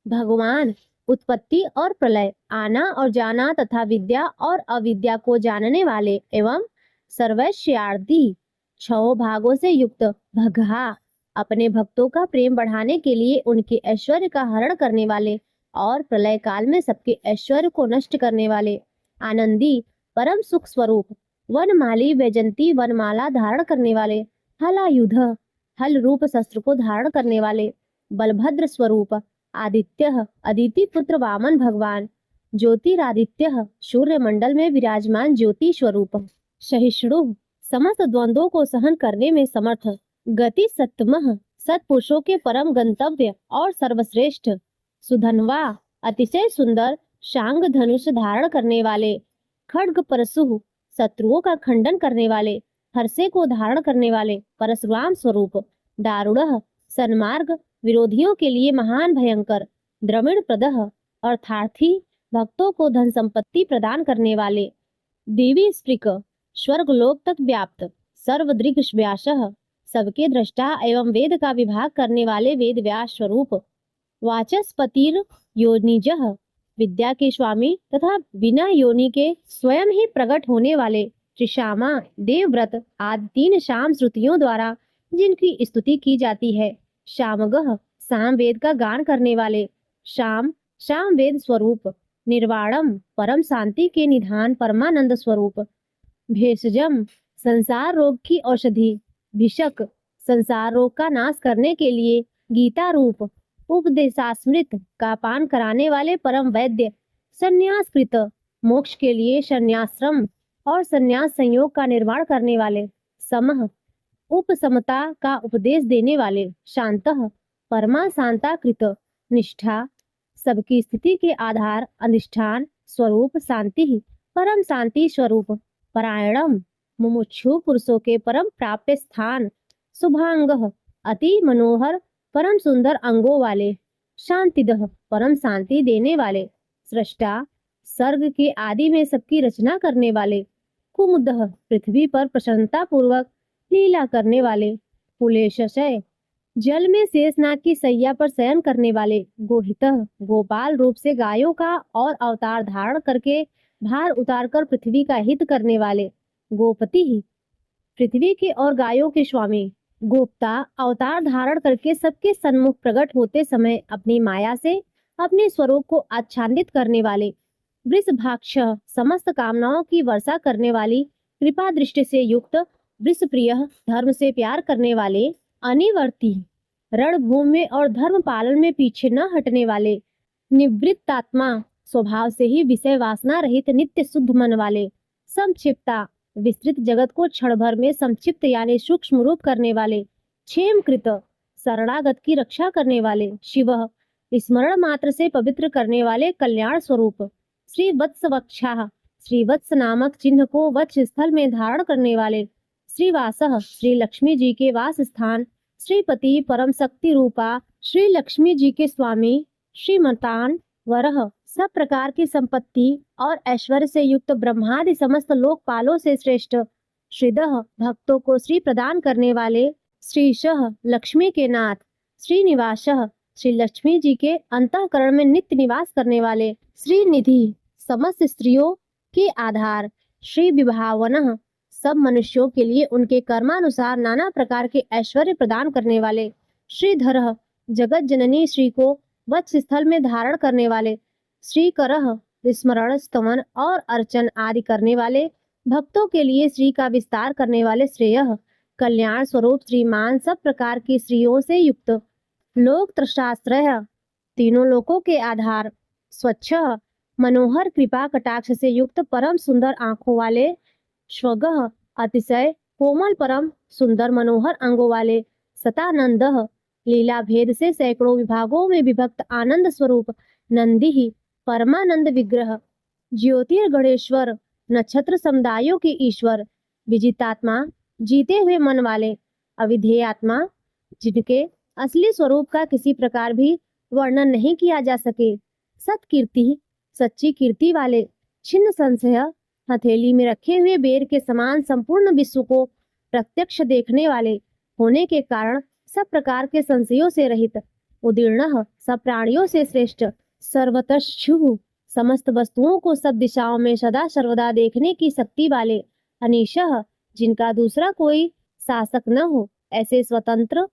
Speaker 2: भगवान उत्पत्ति और प्रलय, आना और जाना तथा विद्या और अविद्या को जानने वाले एवं सर्वैश्वर्यादि 6 भागों से युक्त भगहा, अपने भक्तों का प्रेम बढ़ाने के लिए उनके ऐश्वर्य का हरण करने वाले और प्रलय काल में सबके ऐश्वर्य को नष्ट करने वाले, आनंदी परम सुख स्वरूप, वनमाली वैजंती वनमाला धारण करने वाले, हलायुध हल रूप शस्त्र को धारण करने वाले, बलभद्र स्वरूप, आदित्य अदिति पुत्र वामन भगवान, ज्योतिरादित्य सूर्य मंडल में विराजमान ज्योति स्वरूप, सहिष्णु समस्त द्वंद्वों को सहन करने में समर्थ, गति सत्तमः सत्पुरुषों के परम गंतव्य और सर्वश्रेष्ठ, सुधनवा अतिशय सुंदर शांग धनुष धारण करने वाले, खड्ग परशु शत्रुओं का खंडन करने वाले, हर्षे को धारण करने वाले, परशुराम स्वरूप, दारुणः सन्मार्ग विरोधियों के लिए महान भयंकर, द्रविण प्रदह अर्थार्थी भक्तों को धन संपत्ति प्रदान करने वाले, देवी स्त्रिक स्वर्ग लोक तक व्याप्त, सर्वदृग व्यासः सबके दृष्टा एवं वेद का विभाग करने वाले वेद व्यास स्वरूप, वाचस्पतिर योनिजः विद्या के स्वामी तथा बिना योनि के स्वयं ही प्रकट होने वाले, त्रिशामा देवव्रत आदि 3 शाम श्रुतियों द्वारा जिनकी स्तुति की जाती है, शामगः साम वेद का गान करने वाले, शाम शाम वेद स्वरूप, निर्वाणम परम शांति के निधान परमानंद स्वरूप, भेषजम संसार रोग की औषधि, भिषक संसार रोग का नाश करने के लिए गीता रूप, उपदेशास्मृत का पान कराने वाले परम वैद्य, संन्यासकृत मोक्ष के लिए संन्याश्रम और संन्यास संयोग का निर्माण करने वाले, समः उपसमता का उपदेश देने वाले, शांतः परमा शांता कृत, निष्ठा सबकी स्थिति के आधार अधिष्ठान स्वरूप, शांति परम शांति स्वरूप, परायणम मुमुक्षु पुरुषों के परम प्राप्य स्थान, शुभांगः अति मनोहर परम सुंदर अंगों वाले, शांतिदः परम शांति देने वाले, सृष्टा सर्ग के आदि में सबकी रचना करने वाले, कुमुदः पृथ्वी पर प्रसन्नता पूर्वक लीला करने वाले, कुलेशय जल में शेषनाग की सैया पर शयन करने वाले, गोहितः गोपाल रूप से गायों का और अवतार धारण करके भार उतारकर पृथ्वी का हित करने वाले, गोपति ही पृथ्वी के और गायों के स्वामी, गोप्ता अवतार धारण करके सबके सन्मुख प्रकट होते समय अपनी माया से अपने स्वरूप को आच्छादित करने वाले, वृषभाक्ष समस्त कामनाओं की वर्षा करने वाली, कृपा दृष्टि से युक्त, वृषप्रिय धर्म से प्यार करने वाले, अनिवर्ती रणभूमि में और धर्म पालन में पीछे न हटने वाले, निवृत्तात्मा स्वभाव से ही विषय वासना रहित नित्य शुद्ध मन वाले, संक्षिप्ता विस्तृत जगत को क्षण भर में संक्षिप्त यानी सूक्ष्म रूप करने वाले, क्षेमकृत शरणागत की रक्षा करने वाले, शिवः स्मरण मात्र से पवित्र करने वाले, कल्याण स्वरूप, श्री वत्स वक्षाः श्री वत्स नामक चिन्ह को वक्ष स्थल में धारण करने वाले, श्रीवासः श्री लक्ष्मी जी के वास स्थान, श्रीपति परम शक्ति रूपा श्री लक्ष्मी जी के स्वामी, श्रीमतान वरह सब प्रकार की संपत्ति और ऐश्वर्य से युक्त ब्रह्मादि समस्त लोकपालों से श्रेष्ठ, श्रीदः भक्तों को श्री प्रदान करने वाले, श्रीशः लक्ष्मी के नाथ, श्रीनिवासः श्री लक्ष्मी जी के अंतःकरण में नित्य निवास करने वाले, श्रीनिधि समस्त स्त्रियों के आधार, श्री विभावनः सब मनुष्यों के लिए उनके कर्मानुसार नाना प्रकार के ऐश्वर्य प्रदान करने वाले, श्रीधरः जगत जननी श्री को वत्स स्थल में धारण करने वाले, श्रीकरः स्मरण स्तवन और अर्चन आदि करने वाले, भक्तों के लिए श्री का विस्तार करने वाले, श्रेयः कल्याण स्वरूप श्रीमान सब प्रकार की श्रीयों से युक्त, लोक त्रशाश्रय तीनों लोकों के आधार, स्वच्छ मनोहर कृपा कटाक्ष से युक्त परम सुंदर आंखों वाले, स्वगः अतिशय कोमल परम सुंदर मनोहर अंगों वाले, सतानंदः लीला भेद से सैकड़ों विभागों में विभक्त आनंद स्वरूप, नंदी ही परमानंद विग्रह, ज्योतिर्गणेश्वर नक्षत्र समुदायों के ईश्वर, विजितात्मा जीते हुए मन वाले, अविधेय आत्मा, जिनके असली स्वरूप का किसी प्रकार भी वर्णन नहीं किया जा सके, सत्कीर्ति, सच्ची कीर्ति वाले, छिन्न संशय, हथेली में रखे हुए बेर के समान संपूर्ण विश्व को प्रत्यक्ष देखने वाले होने के कारण सब प्रकार के संशयों से रहित, उदीर्ण, सब प्राणियों से श्रेष्ठ, सर्वतः शुभ, समस्त वस्तुओं को सब दिशाओं में सदा सर्वदा देखने की शक्ति वाले, अनीशः, जिनका दूसरा कोई शासक न हो, ऐसे स्वतंत्र,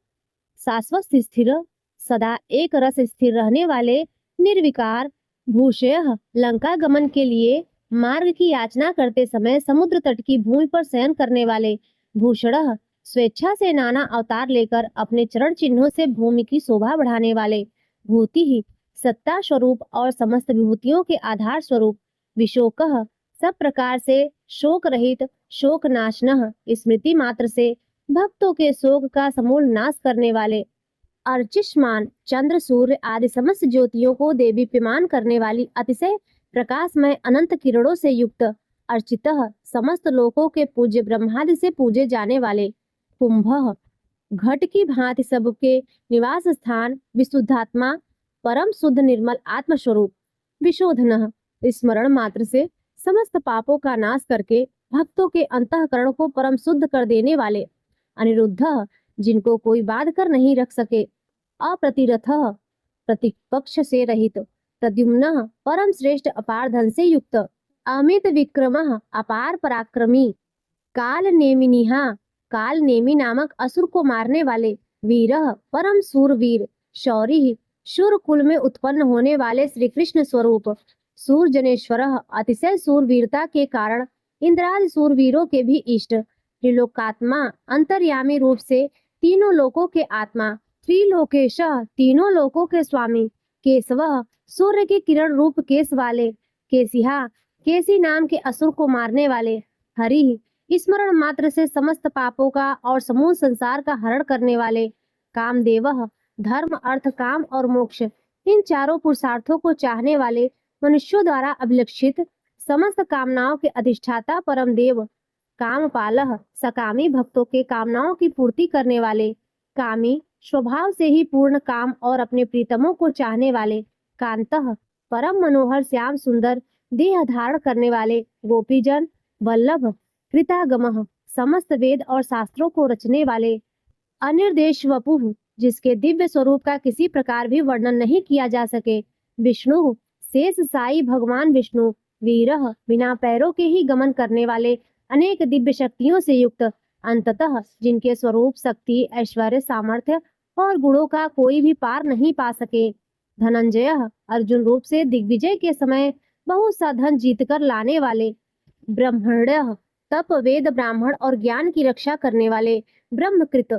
Speaker 2: शाश्वत स्थिर, सदा एक रस स्थिर रहने वाले, निर्विकार, भूषयः, लंका गमन के लिए मार्ग की याचना करते समय समुद्र तट की भूमि पर शयन करने वाले, भूषणः, स्वेच्छा से नाना अवतार लेकर अपने चरण चिन्हों से भूमि की शोभा बढ़ाने वाले, भूति ही, सत्ता स्वरूप और समस्त विभूतियों के आधार स्वरूप, विशोकः, सब प्रकार से शोक रहित, शोक नाशनः, स्मृति मात्र से भक्तों के शोक का समूल नाश करने वाले, अर्चिष्मान, चंद्र सूर्य आदि समस्त ज्योतियों को देदीप्यमान करने वाली, अतिशय प्रकाशमय अनंत किरणों से युक्त, अर्चितः, समस्त लोकों के पूज्य ब्रह्मादि से पूजे जाने वाले, कुंभः, घट की भांति सबके निवास स्थान, विशुद्धात्मा, परम शुद्ध निर्मल आत्मस्वरूप, विशोधनः, स्मरण मात्र से समस्त पापों का नाश करके भक्तों के अंतःकरण को परम शुद्ध कर देने वाले, अनिरुद्धः, जिनको कोई बांध कर नहीं रख सके, अप्रतिरथः, प्रतिपक्ष से रहित, प्रद्युम्नः, परम श्रेष्ठ अपार धन से युक्त, अमित विक्रमः, अपार पराक्रमी, काल नेमिनिहा, काल नेमी नामक असुर को मारने वाले, वीरः, परम सूरवीर, शौरी, शूर कुल में उत्पन्न होने वाले श्री कृष्ण स्वरूप, सूरजनेश्वरः, अतिशय सूरवीरता के कारण इंद्रादि सूरवीरों के भी इष्ट, त्रिलोकात्मा, अंतर्यामी रूप से तीनों लोकों के आत्मा, त्रिलोकेशः, तीनों लोकों के स्वामी, केशवः, सूर्य की किरण रूप केश वाले, केशिहा, केसी नाम के असुर को मारने वाले, हरि, स्मरण मात्र से समस्त पापों का और समूह संसार का हरण करने वाले, कामदेवः, धर्म अर्थ काम और मोक्ष इन चारों पुरुषार्थों को चाहने वाले, मनुष्यों द्वारा अभिलक्षित समस्त कामनाओं के अधिष्ठाता परम देव, कामपालः, सकामी भक्तों के कामनाओं की पूर्ति करने वाले, कामी, स्वभाव से ही पूर्ण काम और अपने प्रीतमों को चाहने वाले, कांतः, परम मनोहर श्याम सुंदर देह धारण करने वाले, गोपीजन वल्लभ, कृतागमः, समस्त वेद और शास्त्रों को रचने वाले, अनिर्देश वपुः, जिसके दिव्य स्वरूप का किसी प्रकार भी वर्णन नहीं किया जा सके, विष्णु, शेष साई भगवान विष्णु, वीरः, बिना पैरों के ही गमन करने वाले, अनेक दिव्य शक्तियों से युक्त, अंततः, जिनके स्वरूप शक्ति ऐश्वर्य सामर्थ्य और गुणों का कोई भी पार नहीं पा सके, धनंजयः, अर्जुन रूप से दिग्विजय के समय बहुत सा धन जीतकर लाने वाले, ब्रह्मण्यः, तप वेद ब्राह्मण और ज्ञान की रक्षा करने वाले, ब्रह्मकृत,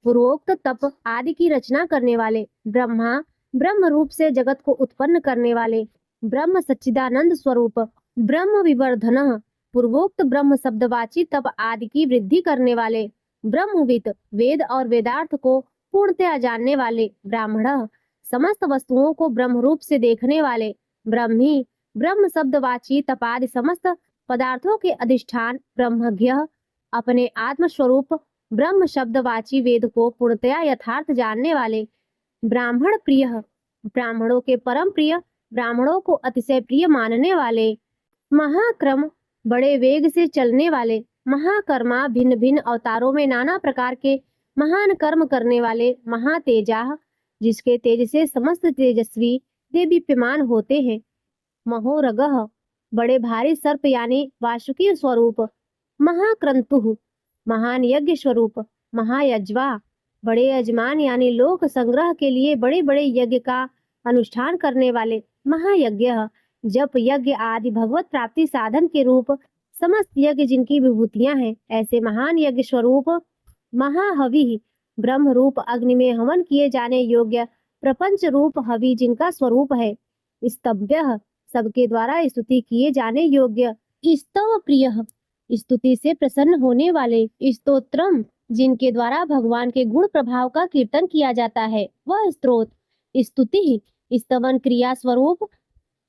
Speaker 2: पूर्वोक्त तप आदि की रचना करने वाले, ब्रह्मा, ब्रह्म रूप से जगत को उत्पन्न करने वाले, ब्रह्म सच्चिदानंद स्वरूप, ब्रह्म विवर्धनः, पूर्वोक्त ब्रह्म शब्दवाची तप आदि की वृद्धि करने वाले, ब्रह्मविद, वेद और वेदार्थ को पूर्णतया जानने वाले, ब्राह्मणः, समस्त वस्तुओं को ब्रह्म रूप से देखने वाले, ब्रह्मी, ब्रह्म शब्दवाची तपादि समस्त पदार्थों के अधिष्ठान, ब्रह्मज्ञः, अपने आत्म स्वरूप ब्रह्म शब्दवाची वेद को पूर्णतया यथार्थ जानने वाले, ब्राह्मण प्रियः, ब्राह्मणों के परम प्रिय, ब्राह्मणों को अतिशय प्रिय मानने वाले, महाक्रम, बड़े वेग से चलने वाले, महाकर्मा, भिन्न भिन्न अवतारों में नाना प्रकार के महान कर्म करने वाले, महातेजाः, जिसके तेज से समस्त तेजस्वी देदीप्यमान होते हैं, महोरगः, बड़े भारी सर्प यानी वासुकी स्वरूप, महाक्रंतुः, महान यज्ञ स्वरूप, महायज्वा, बड़े यजमान यानी लोक संग्रह के लिए बड़े बड़े यज्ञ का अनुष्ठान करने वाले, महायज्ञः, जप यज्ञ आदि भगवत प्राप्ति साधन के रूप समस्त यज्ञ जिनकी विभूतियां हैं, ऐसे महान यज्ञ स्वरूप, महाहवि, ब्रह्म रूप अग्नि में हवन किए जाने योग्य प्रपंच रूप हवि जिनका स्वरूप है, स्तव्यः, सबके द्वारा स्तुति किए जाने योग्य, स्तव प्रियः, स्तुति से प्रसन्न होने वाले, स्तोत्रम, जिनके द्वारा भगवान के गुण प्रभाव का कीर्तन किया जाता है, वह स्तोत्र, स्तुति, स्तवन क्रिया स्वरूप,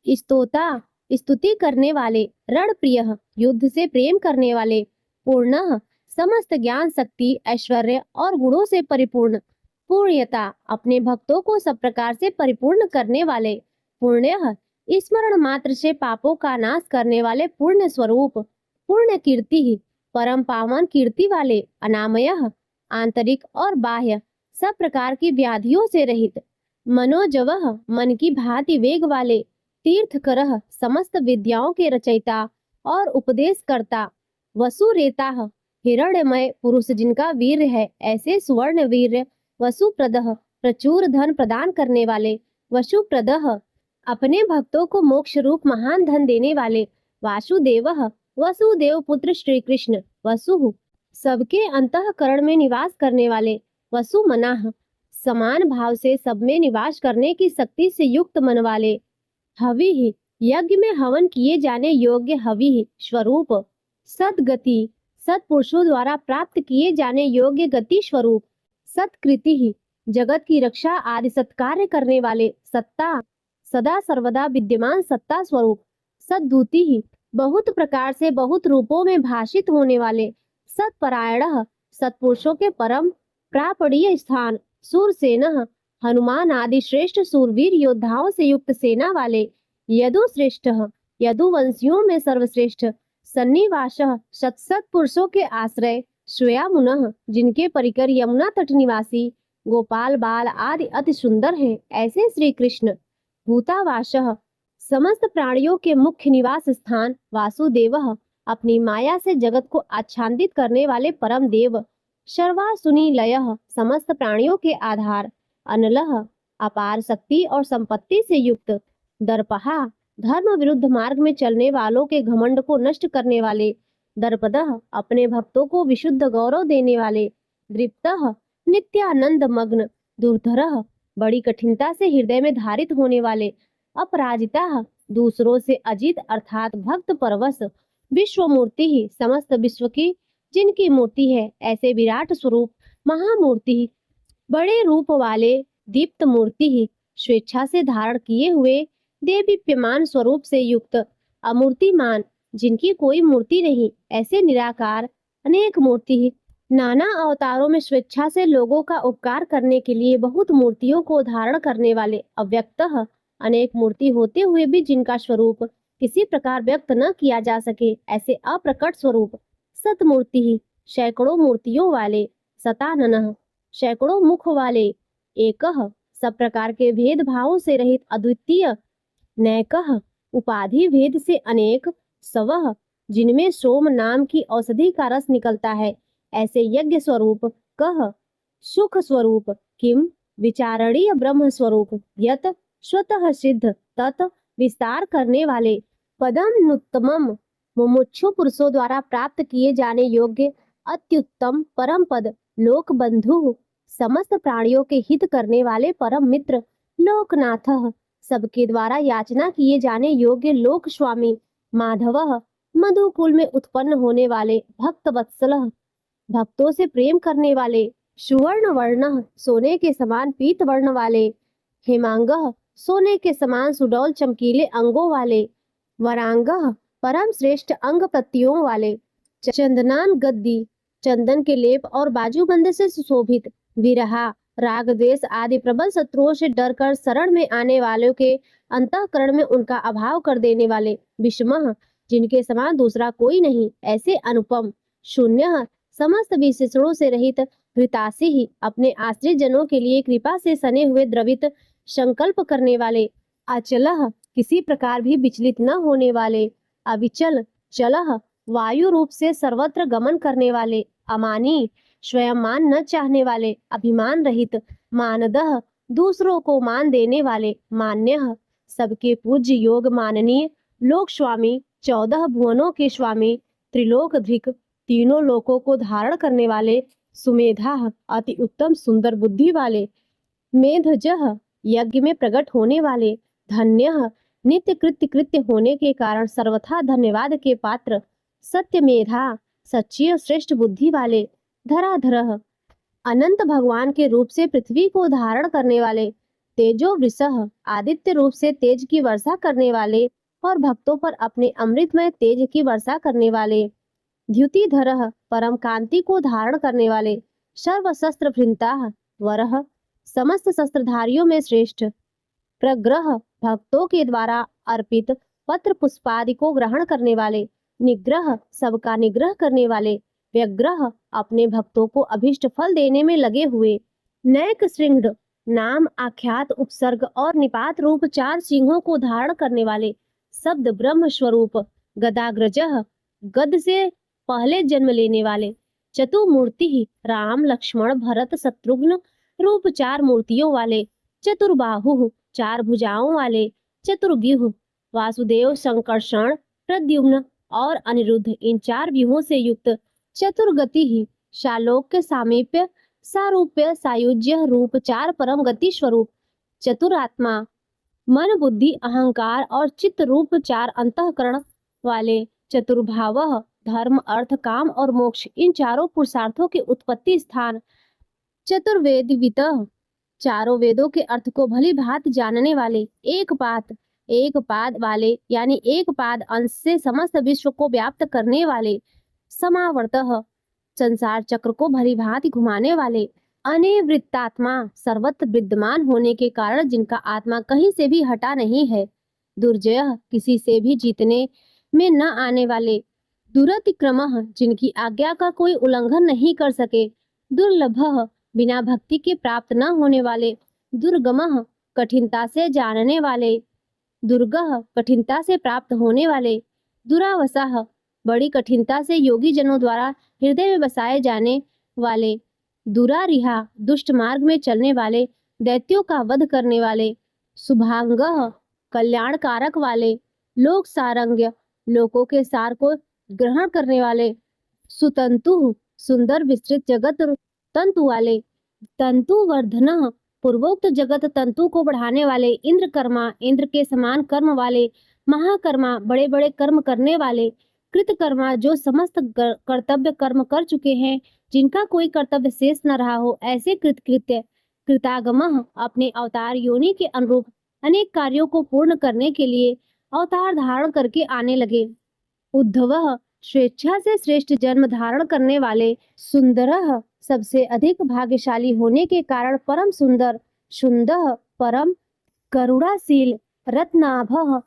Speaker 2: स्तोता, स्तुति करने वाले, रण प्रियः, युद्ध से प्रेम करने वाले, पूर्णः, समस्त ज्ञान शक्ति ऐश्वर्य और गुणों से परिपूर्ण, पूर्णयता अपने भक्तों को सब प्रकार से परिपूर्ण करने वाले, पुण्यः स्मरण मात्र से पापों का नाश करने वाले पुण्य स्वरूप, पुण्य कीर्ति परम पावन कीर्ति वाले, अनामयः आंतरिक और बाह्य सब प्रकार की व्याधियों से रहित, मनोजवः मन की भांति वेग वाले, तीर्थकरः समस्त विद्याओं के रचयिता और उपदेश करता, वसुरेता हिरण्यमय पुरुष जिनका वीर है, ऐसे सुवर्ण वीर, वसुप्रदः प्रचुर धन प्रदान करने वाले, वसुप्रदः अपने भक्तों को मोक्ष रूप महान धन देने वाले, वासुदेवः वसुदेव पुत्र श्री कृष्ण, वसुः सबके अंतःकरण में निवास करने वाले, वसुमनाः समान भाव से सब में निवास करने की शक्ति से युक्त मन वाले, हविः यज्ञ में हवन किए जाने योग्य हविः स्वरूप, सद्गति सत्पुरुषों द्वारा प्राप्त किए जाने योग्य गति स्वरूप, सत्कृति जगत की रक्षा आदि सत्कार्य करने वाले, सत्ता सदा सर्वदा विद्यमान सत्ता स्वरूप, सद्दूति बहुत प्रकार से बहुत रूपों में भाषित होने वाले, सत्परायणः सत्पुरुषों के परम प्रापणीय स्थान, सूरसेनः हनुमान आदि श्रेष्ठ सूरवीर योद्धाओं से युक्त सेना वाले, यदुश्रेष्ठः यदुवंशियों में सर्वश्रेष्ठ, सन्निवासः सत्सत पुरुषों के आश्रय, श्वेयामुनः जिनके परिकर यमुना तट निवासी, गोपाल बाल आदि अति सुंदर हैं, ऐसे श्री कृष्ण, भूतावासः समस्त प्राणियों के मुख्य निवास स्थान, वासुदेवः अपनी माया से जगत को आच्छादित करने वाले परम देव, सर्वासुनी लयः समस्त प्राणियों के आधार, अनलः अपार शक्ति और संपत्ति से युक्त, दर्पहा धर्म विरुद्ध मार्ग में चलने वालों के घमंड को नष्ट करने वाले, दर्पदः अपने भक्तों को विशुद्ध गौरव देने वाले, दृप्तः नित्यानंद मग्न, दुर्धरः बड़ी कठिनता से हृदय में धारित होने वाले, अपराजिता दूसरों से अजित अर्थात भक्त परवश, विश्व मूर्ति ही समस्त विश्व की जिनकी मूर्ति है, ऐसे विराट स्वरूप महामूर्ति, बड़े रूप वाले दीप्त मूर्ति ही, स्वेच्छा से धारण किए हुए देदीप्यमान स्वरूप से युक्त, अमूर्तिमान जिनकी कोई मूर्ति नहीं, ऐसे निराकार अनेक मूर्ति ही, नाना अवतारों में स्वेच्छा से लोगों का उपकार करने के लिए बहुत मूर्तियों को धारण करने वाले, अव्यक्तः अनेक मूर्ति होते हुए भी जिनका स्वरूप किसी प्रकार व्यक्त न किया जा सके, ऐसे अप्रकट स्वरूप, सतमूर्ति ही सैकड़ों मूर्तियों वाले, सताननः सैकड़ों मुख वाले, एकः सब प्रकार के भेद भावों से रहित अद्वितीय, नैकः उपाधि भेद से अनेक, सवः जिनमें सोम नाम की औषधि का रस निकलता है, ऐसे यज्ञ स्वरूप, कह सुख स्वरूप, किम विचारणीय ब्रह्म स्वरूप, यत स्वतः सिद्ध तत् विस्तार करने वाले, पदम नुत्तमम मुमुक्षु पुरुषों द्वारा प्राप्त किए जाने योग्य अत्युत्तम परम पद, लोक बंधु समस्त प्राणियों के हित करने वाले परम मित्र, लोकनाथः सबके द्वारा याचना किए जाने योग्य लोक स्वामी, माधवः मधुकुल में उत्पन्न होने वाले, भक्त वत्सलः भक्तों से प्रेम करने वाले, सुवर्ण वर्णः सोने के समान पीत वर्ण वाले, हेमांगः सोने के समान सुडौल चमकीले अंगों वाले, वरांगः परम श्रेष्ठ अंग प्रत्ययों वाले, चंदनान गद्दी चंदन के लेप और बाजूबंद से सुशोभित, विरहा राग द्वेष आदि प्रबल शत्रुओं से डरकर शरण में आने वालों के अंतःकरण में उनका अभाव कर देने वाले, विषमः जिनके समान दूसरा कोई नहीं, ऐसे अनुपम, शून्य समस्त विशेषणों से रहित, घृतासी ही अपने आश्रित जनों के लिए कृपा से सने हुए द्रवित संकल्प करने वाले, अचलः किसी प्रकार भी विचलित न होने वाले, अविचल चलः वायु रूप से सर्वत्र गमन करने वाले, अमानी स्वयं मान न चाहने वाले, अभिमान रहित, मानदः दूसरों को मान देने वाले, मान्यः सबके पूज्य योग माननीय, लोक स्वामी 14 भुवनों के स्वामी, त्रिलोकधृक तीनों लोकों को धारण करने वाले, सुमेधा अति उत्तम सुंदर बुद्धि वाले, मेधजः यज्ञ में प्रकट होने वाले, धन्यः नित्य कृत्य कृत्य होने के कारण सर्वथा धन्यवाद के पात्र, सत्यमेधा सच्ची और श्रेष्ठ बुद्धि वाले, धराधरः अनंत भगवान के रूप से पृथ्वी को धारण करने वाले, तेजो वृषः आदित्य रूप से तेज की वर्षा करने वाले और भक्तों पर अपने अमृतमय तेज की वर्षा करने वाले, द्युतिधरः परम कांति को धारण करने वाले, सर्वशस्त्र भृंताः वरः समस्त शस्त्रधारियों में श्रेष्ठ, प्रग्रह भक्तों के द्वारा अर्पित पत्र पुष्पादि को ग्रहण करने वाले, निग्रह सबका निग्रह करने वाले, व्यग्रह अपने भक्तों को अभिष्ट फल देने में लगे हुए, नैक श्रृंग नाम आख्यात उपसर्ग और निपात रूप 4 सिंहों को धारण करने वाले, शब्द ब्रह्म स्वरूप, गदाग्रजः गद से पहले जन्म लेने वाले, चतुर्मूर्ति राम लक्ष्मण भरत शत्रुघ्न रूप 4 मूर्तियों वाले, चतुर्बाहु 4 भुजाओं वाले, चतुर्व्यूह वासुदेव संकर्षण प्रद्युम्न और अनिरुद्ध इन 4 व्यूहों से युक्त, चतुर्गति शालोक्य सामीप्य सारूप्य सायुज्य रूप 4 परम गति स्वरूप, चतुरात्मा मन बुद्धि अहंकार और चित्त रूप 4 अंतःकरण वाले, चतुर्भाव धर्म अर्थ काम और मोक्ष इन चारों पुरुषार्थों के उत्पत्ति स्थान, चतुर्वेद चारों वेदों के अर्थ को भली भांति जानने वाले, एक पाद वाले यानी एक पाद अंश से समस्त विश्व को व्याप्त करने वाले, समावर्तः संसार चक्र को भली भांति घुमाने वाले, अनिवृत्तात्मा सर्वत्र विद्यमान होने के कारण जिनका आत्मा कहीं से भी हटा नहीं है, दुर्जय किसी से भी जीतने में न आने वाले, दुरतिक्रमः जिनकी आज्ञा का कोई उल्लंघन नहीं कर सके, दुर्लभः बिना भक्ति के प्राप्त न होने वाले, दुर्गमः कठिनता से जानने वाले, दुर्गह कठिनता से प्राप्त होने वाले, दुरावसः बड़ी कठिनता से योगी जनों द्वारा हृदय में बसाए जाने वाले, दुरारिहा दुष्ट मार्ग में चलने वाले, दैत्यों का वध करने वाले, शुभांगः कल्याणकारक वाले, लोक सारंग्य लोकों के सार को ग्रहण करने वाले, सुतंतु सुंदर विस्तृत जगत तंतु वाले, तंतुवर्धनः पूर्वोक्त जगत तंतु को बढ़ाने वाले, इंद्रकर्मा इंद्र के समान कर्म वाले, महाकर्मा बड़े बड़े कर्म करने वाले, कृतकर्मा जो समस्त कर्तव्य कर्म कर चुके हैं, जिनका कोई कर्तव्य शेष न रहा हो, ऐसे कृतकृत्य, कृतागमः अपने अवतार योनि के अनुरूप अनेक कार्यों को पूर्ण करने के लिए अवतार धारण करके आने लगे, उद्धवः स्वेच्छा से श्रेष्ठ जन्म धारण करने वाले, सुंदरः सबसे अधिक भाग्यशाली होने के कारण परम सुंदर, शुंदः परम करुणाशील, रत्नाभः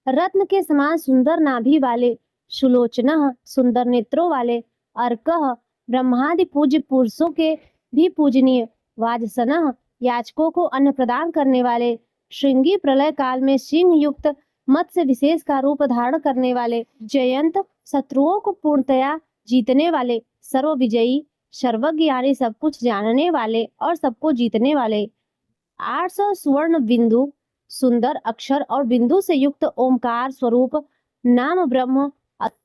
Speaker 2: रत्न के समान सुंदर नाभि वाले, सुलोचनः सुंदर नेत्रों वाले, अर्कः ब्रह्मादि पूज्य पुरुषों के भी पूजनीय, वाजसनः याचकों को अन्न प्रदान करने वाले, श्रृंगी प्रलय काल में सिंह युक्त मत्स्य विशेष का रूप धारण करने वाले, जयंत शत्रुओं को पूर्णतया जीतने वाले, सर्वविजयी सर्वज्ञ यानी सब कुछ जानने वाले और सबको जीतने वाले, 800 स्वर्ण बिंदु सुंदर अक्षर और बिंदु से युक्त ओमकार स्वरूप नाम ब्रह्म,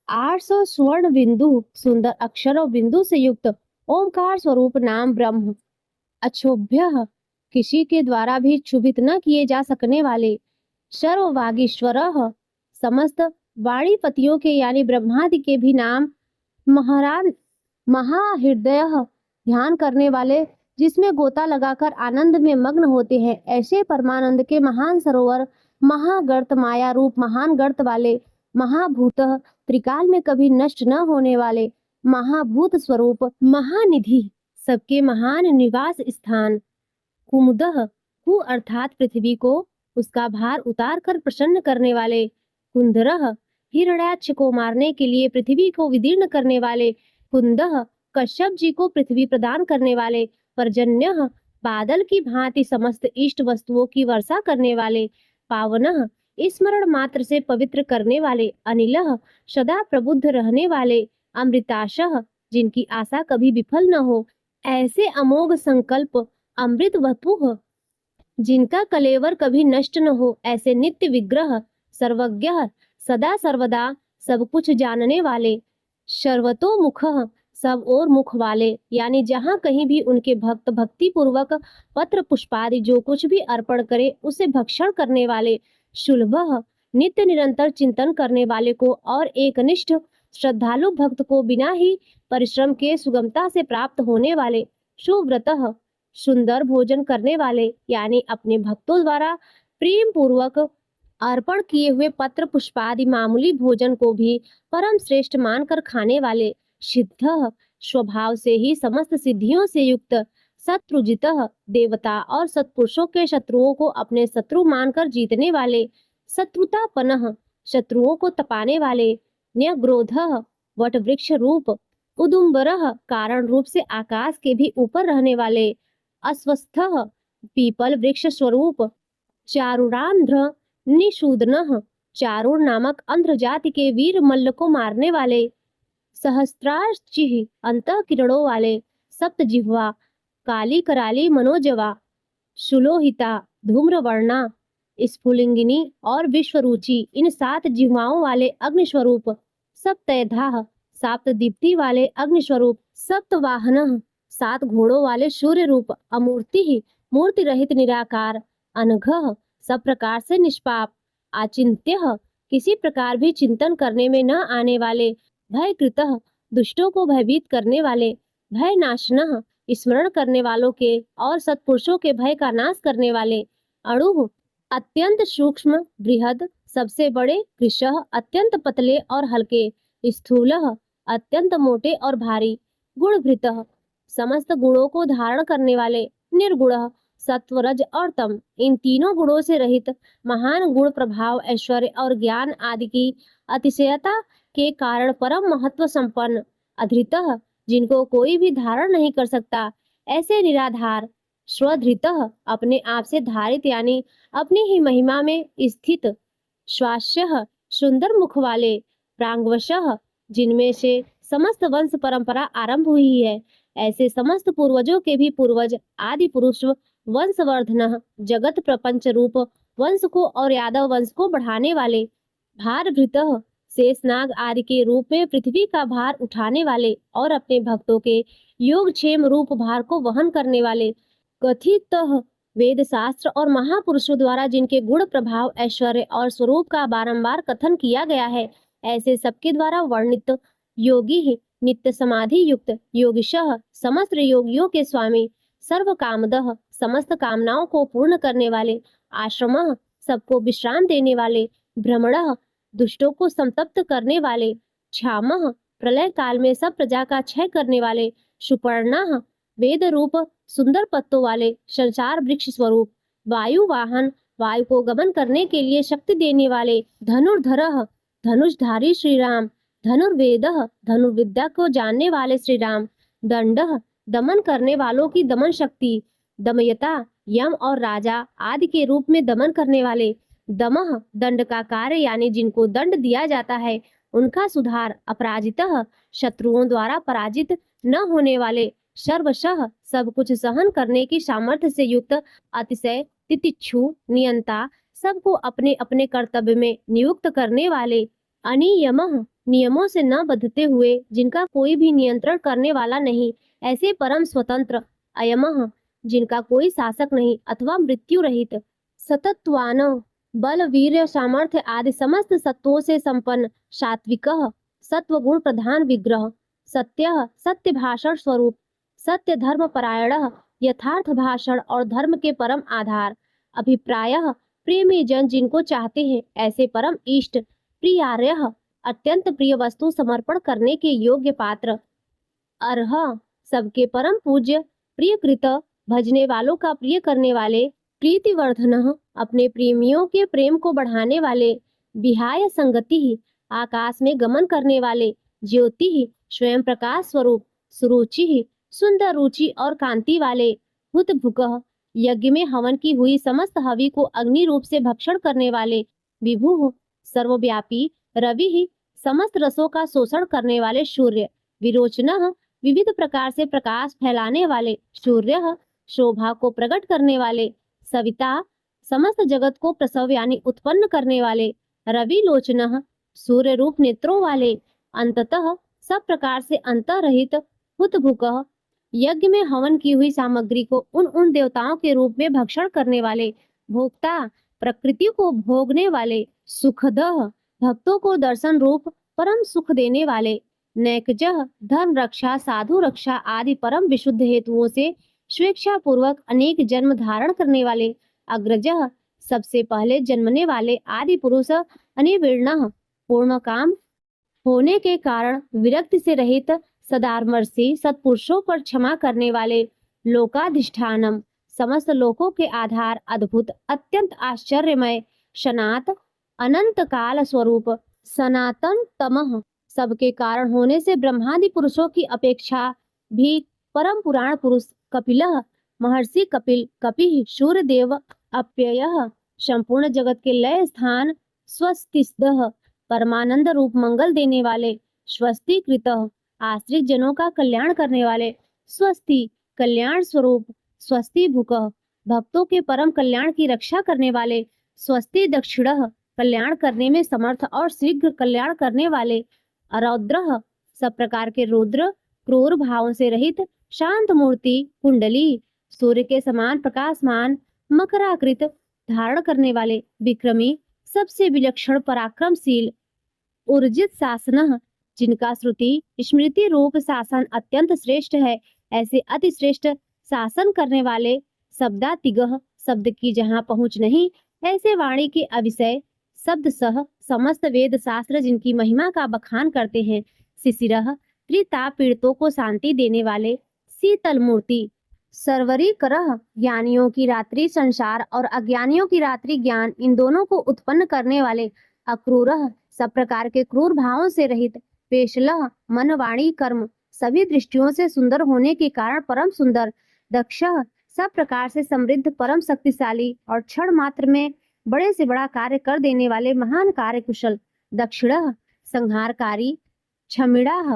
Speaker 2: 800 स्वर्ण बिंदु सुंदर अक्षर और बिंदु से युक्त ओमकार स्वरूप नाम ब्रह्म, अक्षोभ्य किसी के द्वारा भी क्षुभित न किए जा सकने वाले, सर्ववागीश्वरः समस्त वाणीपतियों के यानी ब्रह्मादि के भी नाम, महारान महाहृदय ध्यान करने वाले जिसमें गोता लगाकर आनंद में मग्न होते हैं, ऐसे परमानंद के महान सरोवर, महागर्त माया रूप महान गर्त वाले, महाभूत त्रिकाल में कभी नष्ट न होने वाले, महाभूत स्वरूप, महानिधि सबके महान निवास स्थान, कुमुदः कु अर्थात पृथ्वी को उसका भार उतार कर प्रसन्न करने वाले, कुंदरः हिरण्याक्ष को मारने के लिए पृथ्वी को विदीर्ण करने वाले, कुंदः कश्यप जी को पृथ्वी प्रदान करने वाले, पर्जन्यः बादल की भांति समस्त इष्ट वस्तुओं की वर्षा करने वाले, पावनः स्मरण मात्र से पवित्र करने वाले, अनिलः सदा प्रबुद्ध रहने वाले, अमृताशः जिनकी आशा कभी विफल न हो, ऐसे अमोघ संकल्प, अमृत वपुः जिनका कलेवर कभी नष्ट न हो, ऐसे नित्य विग्रह, सर्वज्ञः सदा सर्वदा सब कुछ जानने वाले, सर्वतोमुखः सब और मुख वाले यानी जहाँ कहीं भी उनके भक्त भक्ति पूर्वक पत्र पुष्पादि जो कुछ भी अर्पण करे उसे भक्षण करने वाले, शुलभः नित्य निरंतर चिंतन करने वाले को और एकनिष्ठ श्रद्धालु भक्त को बिना ही परिश्रम के सुगमता से प्राप्त होने वाले, सुव्रतः सुंदर भोजन करने वाले यानी अपने भक्तों द्वारा प्रेम पूर्वक अर्पण किए हुए पत्र पुष्पादि मामूली भोजन को भी परम श्रेष्ठ मानकर खाने वाले, सिद्ध स्वभाव से ही समस्त सिद्धियों से युक्त, शत्रुजित देवता और सत्पुरुषों के शत्रुओं को अपने शत्रु मानकर जीतने वाले, शत्रुतापनः शत्रुओं को तपाने वाले, न्यग्रोध वट वृक्ष रूप, उदुम्बरः कारण रूप से आकाश के भी ऊपर रहने वाले, अस्वस्थ पीपल वृक्ष स्वरूप, चारुरांध्र निषूदनः चारुर नामक अंध्र जाति के वीर मल्ल को मारने वाले, सहस्त्रार्चिः अंतः किरणों वाले, सप्त जिह्वा काली कराली मनोजवा, सुलोहिता धूम्रवर्णा स्फुलिंगिनी और विश्वरुचि इन 7 जिह्वाओं वाले अग्निस्वरूप, सप्तैधाः 7 दीप्ति वाले अग्निस्वरूप, सप्तवाहनः 7 घोड़ों वाले सूर्य रूप, अमूर्ति मूर्ति रहित निराकार, अनघः सब प्रकार से निष्पाप, आचिंत्य किसी प्रकार भी चिंतन करने में न आने वाले, भयकृतः दुष्टों को भयभीत करने वाले, भय नाशनः स्मरण करने वालों के और सत्पुरुषों के भय का नाश करने वाले, अणुः अत्यंत सूक्ष्म बृहद सबसे बड़े, कृशः अत्यंत पतले और हल्के, स्थूलः अत्यंत मोटे और भारी, गुणभृतः समस्त गुणों को धारण करने वाले, निर्गुणः सत्व रज और तम इन तीनों गुणों से रहित, महान गुण प्रभाव ऐश्वर्य और ज्ञान आदि की अतिशयता के कारण परम महत्व संपन्न, अधृतः जिनको कोई भी धारण नहीं कर सकता, ऐसे निराधार, स्वधृतः अपने आप से धारित यानी अपनी ही महिमा में स्थित, श्वास्यः सुंदर मुख वाले, प्रांगवशः जिनमें से समस्त वंश परंपरा आरंभ हुई है, ऐसे समस्त पूर्वजों के भी पूर्वज आदि पुरुष वंशवर्धन जगत प्रपंच रूप वंश को और यादव वंश को बढ़ाने वाले, भार भृतः शेषनाग आदि के रूप में पृथ्वी का भार उठाने वाले और अपने भक्तों के योगक्षेम रूप भार को वहन करने वाले, कथित वेद शास्त्र और महापुरुषों द्वारा जिनके गुण प्रभाव ऐश्वर्य और स्वरूप का बारंबार कथन किया गया है, ऐसे सबके द्वारा वर्णित योगी ही नित्य समाधि युक्त, योगिशः समस्त योगियों के स्वामी, सर्व कामदः समस्त कामनाओं को पूर्ण करने वाले, आश्रमः सबको विश्राम देने वाले, भ्रमणः दुष्टों को संतप्त करने वाले, क्षामः प्रलय काल में सब प्रजा का क्षय करने वाले, सुपर्णः वेद रूप सुंदर पत्तों वाले, संसार वृक्ष स्वरूप, वायु वाहन वायु को गमन करने के लिए शक्ति देने वाले, धनुर्धरः धनुषधारी श्री राम, धनुर्वेदः धनुर्विद्या को जानने वाले श्री राम, दंडः दमन करने वालों की दमन शक्ति, दमयता यम और राजा आदि के रूप में दमन करने वाले, दमः दंड का कार्य यानी जिनको दंड दिया जाता है उनका सुधार, अपराजितः शत्रुओं द्वारा पराजित न होने वाले, सर्वशः सब कुछ सहन करने की सामर्थ्य से युक्त, अतिशय तितिक्षु नियंता सबको अपने अपने कर्तव्य में नियुक्त करने वाले, अनियमः नियमों से न बंधते हुए जिनका कोई भी नियंत्रण करने वाला नहीं, ऐसे परम स्वतंत्र, अयमः जिनका कोई शासक नहीं अथवा मृत्यु रहित, सतत्वान बल वीर्य सामर्थ्य आदि समस्त सत्वों से संपन्न, सात्विकः सत्व गुण प्रधान विग्रह, सत्यः सत्य भाषण स्वरूप, सत्य धर्म परायणः यथार्थ भाषण और धर्म के परम आधार, अभिप्रायः प्रेमी जन जिनको चाहते हैं ऐसे परम इष्ट, प्रियार्यः अत्यंत प्रिय वस्तु समर्पण करने के योग्य पात्र, अर्ह सबके परम पूज्य, प्रियकृत भजने वालों का प्रिय करने वाले, प्रीतिवर्धनः अपने प्रेमियों के प्रेम को बढ़ाने वाले, विहाय संगति ही आकाश में गमन करने वाले, ज्योति ही स्वयं प्रकाश स्वरूप, सुरुचि ही सुंदर रुचि और कांति वाले, हुत भुकः यज्ञ में हवन की हुई समस्त हवि को अग्नि रूप से भक्षण करने वाले, विभु सर्वव्यापी, रवि ही समस्त रसों का शोषण करने वाले सूर्य, विरोचनः विविध प्रकार से प्रकाश फैलाने वाले, सूर्य शोभा को प्रकट करने वाले, सविता समस्त जगत को प्रसव यानी उत्पन्न करने वाले, रवि लोचनः सूर्य रूप नेत्रों वाले, अंततः सब प्रकार से अंतरहित, हुतभुकः यज्ञ में हवन की हुई सामग्री को उन देवताओं के रूप में भक्षण करने वाले, भोक्ता प्रकृति को भोगने वाले, सुखदः भक्तों को दर्शन रूप परम सुख देने वाले, नैकजः धर्म रक्षा साधु रक्षा आदि परम विशुद्ध हेतुओं से स्वेच्छा पूर्वक अनेक जन्म धारण करने वाले, अग्रजः सबसे पहले जन्मने वाले आदि पुरुष अनिर्विण्ण पूर्ण काम होने के कारण विरक्ति से रहित सदामर्शी सत्पुरुषों पर क्षमा करने वाले लोकाधिष्ठानम समस्त लोकों के आधार अद्भुत अत्यंत आश्चर्यमय सनात अनंत काल स्वरूप सनातन तमः सबके कारण होने से ब्रह्मादि पुरुषों की अपेक्षा भी परम पुराण पुरुष कपिलः महर्षि कपिल कपि सूर्यदेव अप्ययः संपूर्ण जगत के लय स्थान स्वस्तिस्दः परमानंद रूप मंगल देने वाले स्वस्तिकृत आश्रित जनों का कल्याण करने वाले स्वस्ति कल्याण स्वरूप स्वस्ति भुक भक्तों के परम कल्याण की रक्षा करने वाले स्वस्ति दक्षिण कल्याण करने में समर्थ और शीघ्र कल्याण करने वाले रौद्र सब प्रकार के रुद्र क्रूर भावों से रहित शांत मूर्ति कुंडली सूर्य के समान प्रकाशमान मकराकृत धारण करने वाले विक्रमी सबसे विलक्षण पराक्रमशील ऊर्जित शासन जिनका श्रुति स्मृति रूप शासन अत्यंत श्रेष्ठ है, ऐसे अति श्रेष्ठ शासन करने वाले शब्दातिगह शब्द की जहाँ पहुँच नहीं, ऐसे वाणी के अविषय शब्द सह समस्त वेद शास्त्र जिनकी महिमा का बखान करते हैं। शिशिरः त्रिताप पीड़ितों को शांति देने वाले शीतल मूर्ति सर्वरी करह ज्ञानियों की रात्रि संसार और अज्ञानियों की रात्रि ज्ञान इन दोनों को उत्पन्न करने वाले अक्रूरः सब प्रकार के क्रूर भावों से रहित पेशलह मन वाणी कर्म सभी दृष्टियों से सुंदर होने के कारण परम सुंदर दक्षः सब प्रकार से समृद्ध परम शक्तिशाली और क्षण मात्र में बड़े से बड़ा कार्य कर देने वाले महान कार्य कुशल दक्षिणः संहारकारी क्षमिणाः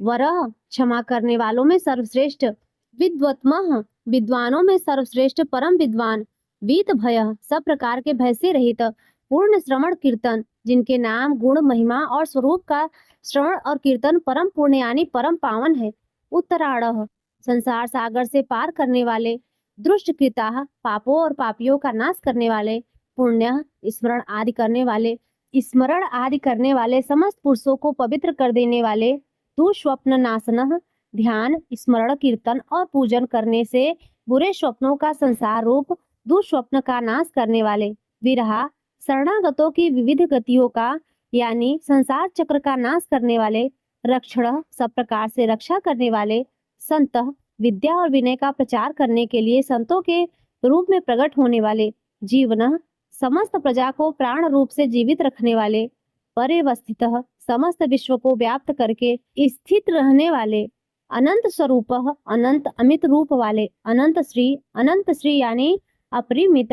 Speaker 2: वरः क्षमा करने वालों में सर्वश्रेष्ठ विद्वत्मः विद्वानों में सर्वश्रेष्ठ परम विद्वान वीत भय सब प्रकार के भय से रहित पूर्ण श्रवण कीर्तन जिनके नाम गुण महिमा और स्वरूप का श्रवण और कीर्तन परम पुण्य यानी परम पावन है। उत्तराढ़ संसार सागर से पार करने वाले दुष्ट कृता पापों और पापियों का नाश करने वाले पुण्य स्मरण आदि करने वाले समस्त पुरुषों को पवित्र कर देने वाले दुःस्वप्न नाशनः ध्यान स्मरण कीर्तन और पूजन करने से बुरे स्वप्नों का संसार रूप दुःस्वप्न का नाश करने वाले विरहा शरणागतों की विविध गतियों का यानी संसार चक्र का नाश करने वाले रक्षण सब प्रकार से रक्षा करने वाले संत विद्या और विनय का प्रचार करने के लिए संतों के रूप में प्रकट होने वाले जीवन समस्त प्रजा को प्राण रूप से जीवित रखने वाले परिवस्थित समस्त विश्व को व्याप्त करके स्थित रहने वाले अनंत स्वरूप अनंत अमित रूप वाले अनंत श्री यानी अपरिमित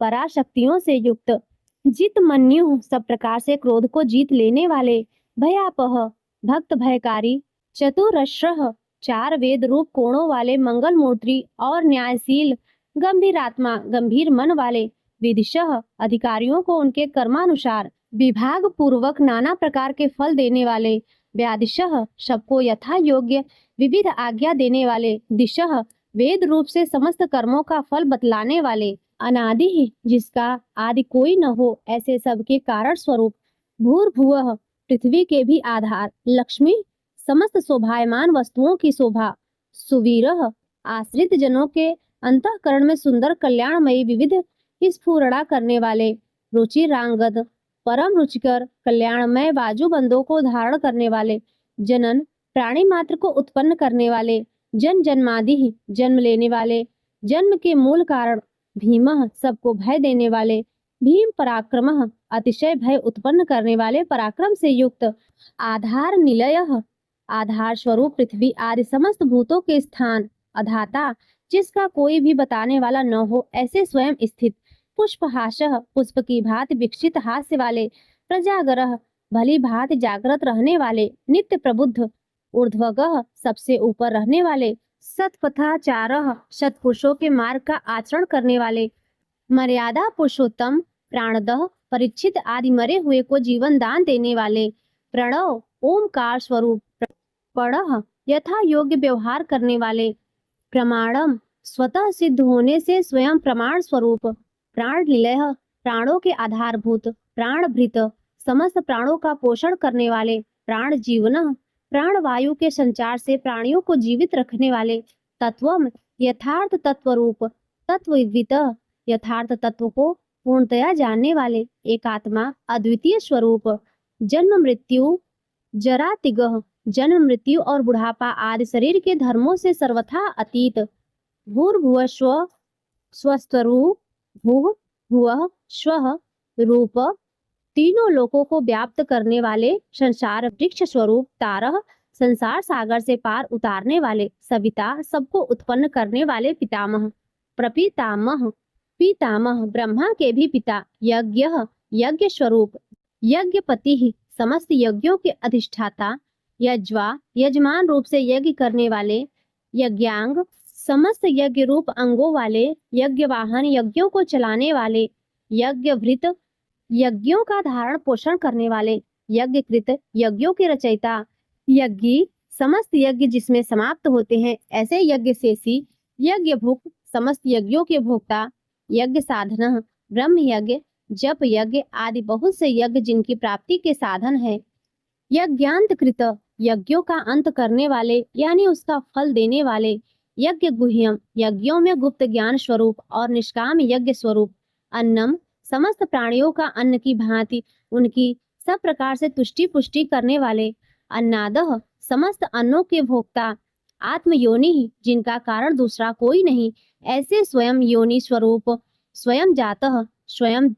Speaker 2: पराशक्तियों से युक्त जित मन्यु सब प्रकार से क्रोध को जीत लेने वाले भयापह भक्त भयकारी चतुरश्रह चार वेद रूप कोणों वाले मंगल मूर्ति और न्यायशील गंभीर आत्मा गंभीर मन वाले विदिशः अधिकारियों को उनके कर्मानुसार विभाग पूर्वक नाना प्रकार के फल देने वाले व्यादिशः सबको यथा योग्य विविध आज्ञा देने वाले दिशः वेद रूप से समस्त कर्मों का फल बतलाने वाले अनादि ही जिसका आदि कोई न हो ऐसे सबके कारण स्वरूप भूर्भुवः पृथ्वी के भी आधार लक्ष्मी समस्त शोभायमान वस्तुओं की शोभा सुवीरः आश्रित जनों के अंतःकरण में सुंदर कल्याणमयी विविध स्फुरणा करने वाले रुचिरांगद परम रुचिकर कल्याणमय बाजूबंदों को धारण करने वाले जनन प्राणी मात्र को उत्पन्न करने वाले जन जन्मादि जन्म लेने वाले जन्म के मूल कारण भीमः सबको भय देने वाले भीम पराक्रमः अतिशय भय उत्पन्न करने वाले पराक्रम से युक्त आधार निलयः आधार स्वरूप पृथ्वी आदि समस्त भूतों के स्थान अधाता जिसका कोई भी बताने वाला न हो ऐसे स्वयं स्थित पुष्पहासः पुष्प की भांति विकसित हास्य वाले प्रजागरः भली भांति जागृत रहने वाले नित्य प्रबुद्ध ऊर्ध्वगः सबसे ऊपर रहने वाले सत्पथाचारः सत्पुरुषों के मार्ग का आचरण करने वाले मर्यादा पुरुषोत्तम प्राणदः परीक्षित आदि मरे हुए को जीवन दान देने वाले प्रणव ओमकार स्वरूप पढ़ यथा योग्य व्यवहार करने वाले प्रमाणम स्वतः सिद्ध होने से स्वयं प्रमाण स्वरूप प्राण निलय प्राणों के आधारभूत प्राण भृत समस्त प्राणों का पोषण करने वाले प्राण जीवन प्राण वायु के संचार से प्राणियों को जीवित रखने वाले तत्वम यथार्थ तत्व रूप तत्वविद यथार्थ तत्व को पूर्णतया जानने वाले, एकात्मा, अद्वितीय स्वरूप, जन्म मृत्यु, जरा तिगह, जन्म मृत्यु और बुढ़ापा आदि शरीर के धर्मों से सर्वथा अतीत, भूर्भुवस्व, स्वस्तरूप, भूः भुवः स्वः रूप, तीनों लोकों को व्याप्त करने वाले, संसार वृक्ष स्वरूप, तारः, संसार सागर से पार उतारने वाले, सविता, सबको उत्पन्न करने वाले, पितामह, प्रपितामह, पितामह, ब्रह्मा के भी पिता, यज्ञः, यज्ञ स्वरूप, यज्ञपति, समस्त यज्ञों के अधिष्ठाता, यज्वा, यजमान रूप से यज्ञ करने वाले, यज्ञांग, समस्त यज्ञ रूप अंगों वाले, यज्ञ वाहन, यज्ञों को चलाने वाले, यज्ञभृत, यज्ञों का धारण पोषण करने वाले, यज्ञकृत, यज्ञों के रचयिता, यज्ञी, समस्त यज्ञ जिसमें समाप्त होते हैं ऐसे यज्ञ शेषी, यज्ञ भुक, समस्त यज्ञों के भोक्ता, यज्ञ साधन, ब्रह्म यज्ञ, जप यज्ञ आदि बहुत से यज्ञ जिनकी प्राप्ति के साधन है, यज्ञांत कृत, यज्ञों का अंत करने वाले यानी उसका फल देने वाले, यज्ञ गुह्यम, यज्ञों में गुप्त ज्ञान स्वरूप और निष्काम यज्ञ स्वरूप, अन्नम, समस्त प्राणियों का अन्न की भांति उनकी सब प्रकार से तुष्टि पुष्टि करने वाले, अन्नादह, समस्त अन्नों के भोक्ता, आत्म योनि, जिनका कारण दूसरा कोई नहीं, ऐसे स्वयं योनि स्वरूप, स्वयं जातः, स्वयं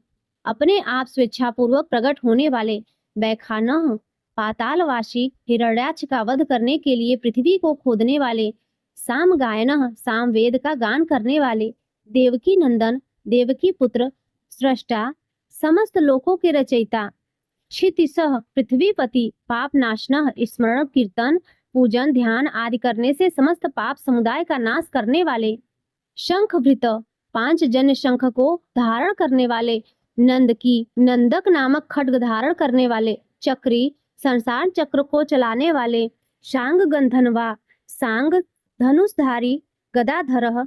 Speaker 2: अपने आप स्वेच्छापूर्वक प्रकट होने वाले, बैखानः, पातालवासी, हिरण्याक्ष का वध करने के लिए पृथ्वी को खोदने वाले, साम गायनः, साम वेद का गान करने वाले, देवकी नंदन, देवकी पुत्र, सृष्टा, समस्त लोकों के रचयिता, क्षितिसह, पृथ्वीपति, पाप नाशनः, स्मरण कीर्तन पूजन ध्यान आदि करने से समस्त पाप समुदाय का नाश करने वाले, शंखभृत, 5 जन्य शंख को धारण करने वाले, नंद की, नंदक नामक खड्ग धारण करने वाले, चक्री, संसार चक्र को चलाने वाले, शांग गंधनवा, सांग, धनुषधारी, गदाधरः,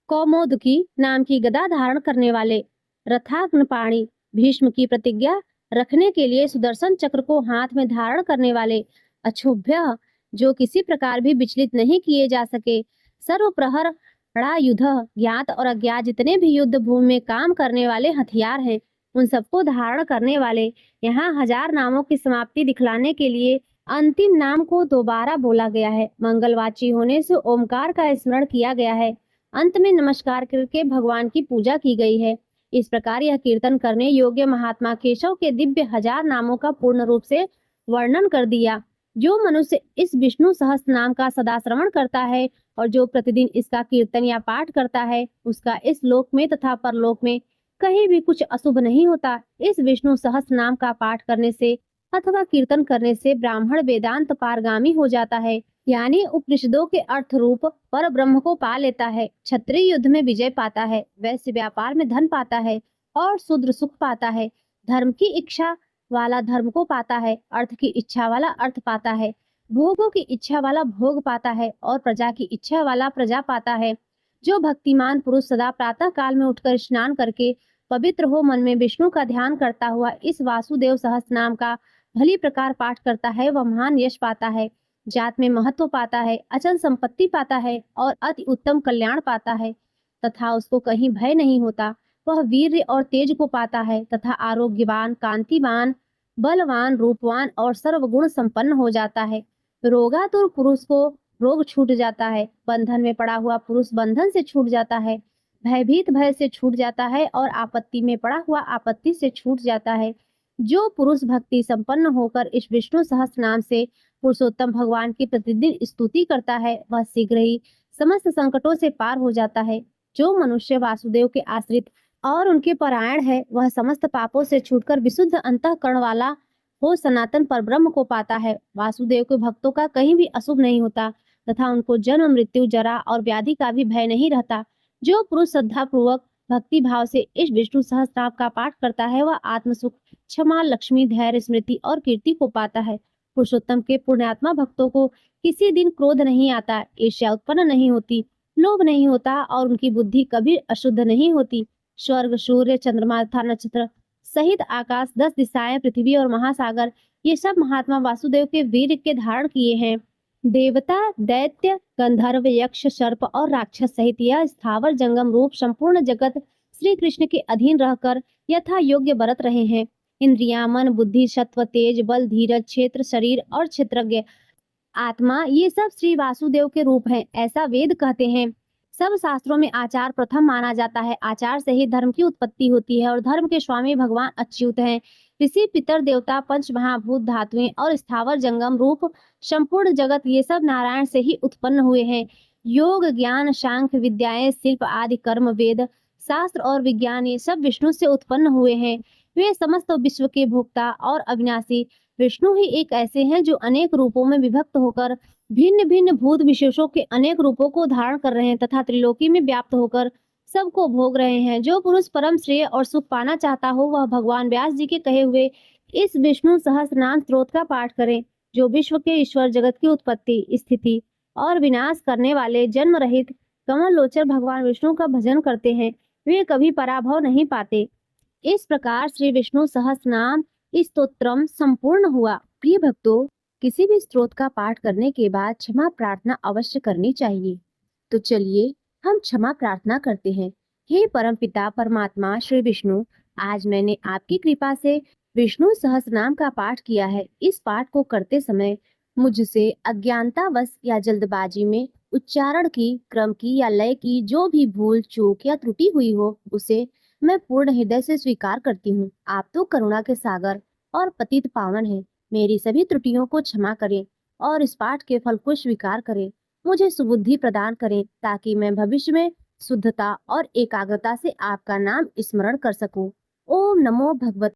Speaker 2: कौमोदकी नाम की गदा धारण करने वाले, रथाग्नपाणी, भीष्म की प्रतिज्ञा रखने के लिए सुदर्शन चक्र को हाथ में धारण करने वाले, अक्षोभ्य, जो किसी प्रकार भी विचलित नहीं किए जा सके, सर्वप्रहर युद्ध, ज्ञात और अज्ञात जितने भी युद्ध भूमि में काम करने वाले हथियार हैं उन सबको धारण करने वाले। यहाँ 1000 नामों की समाप्ति दिखलाने के लिए अंतिम नाम को दोबारा बोला गया है। मंगलवाची होने से ओमकार का स्मरण किया गया है। अंत में नमस्कार करके भगवान की पूजा की गई है। इस प्रकार यह कीर्तन करने योग्य महात्मा केशव के दिव्य 1000 नामों का पूर्ण रूप से वर्णन कर दिया। जो मनुष्य इस विष्णु सहस्त्र नाम का सदा श्रवण करता है और जो प्रतिदिन इसका कीर्तन या पाठ करता है उसका इस लोक में तथा परलोक में कहीं भी कुछ अशुभ नहीं होता। इस विष्णु सहस्त्र नाम का पाठ करने से अथवा कीर्तन करने से ब्राह्मण वेदांत पारगामी हो जाता है, यानी उपनिषदों के अर्थ रूप पर ब्रह्म को पा लेता है, क्षत्रिय युद्ध में विजय पाता है, वैश्य व्यापार में धन पाता है और शूद्र सुख पाता है, धर्म की इच्छा वाला धर्म को पाता है, अर्थ की इच्छा वाला अर्थ पाता है, भोगों की इच्छा वाला भोग पाता है और प्रजा की इच्छा वाला प्रजा पाता है। जो भक्तिमान पुरुष सदा प्रातः काल में उठकर स्नान करके पवित्र हो मन में विष्णु का ध्यान करता हुआ इस वासुदेव सहस्त्र नाम का भली प्रकार पाठ करता है वह महान यश पाता है, जात में महत्व पाता है, अचल संपत्ति पाता है और अति उत्तम कल्याण पाता है तथा उसको कहीं भय नहीं होता। वह वीर्य और तेज को पाता है तथा आरोग्यवान, कांतिवान, बलवान, रूपवान और सर्वगुण संपन्न हो जाता है। रोगातुर पुरुष को रोग छूट जाता है, बंधन में पड़ा हुआ पुरुष बंधन से छूट जाता है, भयभीत भय से छूट जाता है और आपत्ति में पड़ा हुआ आपत्ति से छूट जाता है। जो पुरुष भक्ति संपन्न होकर इस विष्णु सहस्त्र नाम से पुरुषोत्तम भगवान की प्रतिदिन स्तुति करता है वह शीघ्र ही समस्त संकटों से पार हो जाता है। जो मनुष्य वासुदेव के आश्रित और उनके परायण है वह समस्त पापों से छूटकर विशुद्ध अंतःकरण वाला हो सनातन परब्रह्म को पाता है। वासुदेव के भक्तों का कहीं भी अशुभ नहीं होता तथा उनको जन्म मृत्यु जरा और व्याधि का भी भय नहीं रहता। जो पुरुष श्रद्धा पूर्वक भक्ति भाव से इस विष्णु सहस्त्र नाम का पाठ करता है वह आत्म सुख, क्षमा, लक्ष्मी, धैर्य, स्मृति और कीर्ति को पाता है। पुरुषोत्तम के पुण्यात्मा भक्तों को किसी दिन क्रोध नहीं आता, ईर्ष्या उत्पन्न नहीं होती, लोभ नहीं होता और उनकी बुद्धि कभी अशुद्ध नहीं होती। स्वर्ग, सूर्य, चंद्रमा तथा नक्षत्र सहित आकाश, 10 दिशाएं, पृथ्वी और महासागर ये सब महात्मा वासुदेव के वीर के धारण किए हैं। देवता, दैत्य, गंधर्व, यक्ष, सर्प और राक्षस सहित यह स्थावर जंगम रूप संपूर्ण जगत श्री कृष्ण के अधीन रहकर यथा योग्य बरत रहे हैं। इंद्रियां, मन, बुद्धि, सत्व, तेज, बल, धीरज, क्षेत्र, शरीर और क्षेत्रज्ञ आत्मा, ये सब श्री वासुदेव के रूप हैं, ऐसा वेद कहते हैं। सब शास्त्रों में आचार प्रथम माना जाता है। आचार से ही धर्म की उत्पत्ति होती है और धर्म के स्वामी भगवान अच्युत हैं। ऋषि, पितर, देवता, पंच महाभूत, धातुएं और स्थावर जंगम रूप संपूर्ण जगत, ये सब नारायण से ही उत्पन्न हुए हैं। योग, ज्ञान, सांख्य विद्याएं, शिल्प आदि कर्म, वेद शास्त्र और विज्ञान, ये सब विष्णु से उत्पन्न हुए हैं। वे समस्त विश्व के भोक्ता और अविनाशी विष्णु ही एक ऐसे हैं जो अनेक रूपों में विभक्त होकर भिन्न भिन्न भूत विशेषों के अनेक रूपों को धारण कर रहे हैं तथा त्रिलोकी में व्याप्त होकर सबको भोग रहे हैं। जो पुरुष परम श्रेय और सुख पाना चाहता हो वह भगवान व्यास जी के कहे हुए इस विष्णु सहस्त्रनाम स्तोत्र का पाठ करें, जो विश्व के ईश्वर, जगत की उत्पत्ति, स्थिति और विनाश करने वाले जन्म रहित कमल लोचन भगवान विष्णु का भजन करते हैं, वे कभी पराभव नहीं पाते। इस प्रकार श्री विष्णु सहस्त्रनाम स्तोत्रम संपूर्ण हुआ। प्रिय भक्तों, किसी भी स्तोत्र का पाठ करने के बाद क्षमा प्रार्थना अवश्य करनी चाहिए। तो चलिए हम क्षमा प्रार्थना करते हैं। हे परमपिता परमात्मा श्री विष्णु, आज मैंने आपकी कृपा से विष्णु सहस्त्रनाम का पाठ किया है। इस पाठ को करते समय मुझसे अज्ञानतावश या जल्दबाजी में उच्चारण की, क्रम की या लय की जो भी भूल, चूक या त्रुटि हुई हो, उसे मैं पूर्ण हृदय से स्वीकार करती हूँ। आप तो करुणा के सागर और पतित पावन हैं। मेरी सभी त्रुटियों को क्षमा करें और इस पाठ के फल को स्वीकार करें। मुझे सुबुद्धि प्रदान करें ताकि मैं भविष्य में शुद्धता और एकाग्रता से आपका नाम स्मरण कर सकूं। ओम नमो भगवते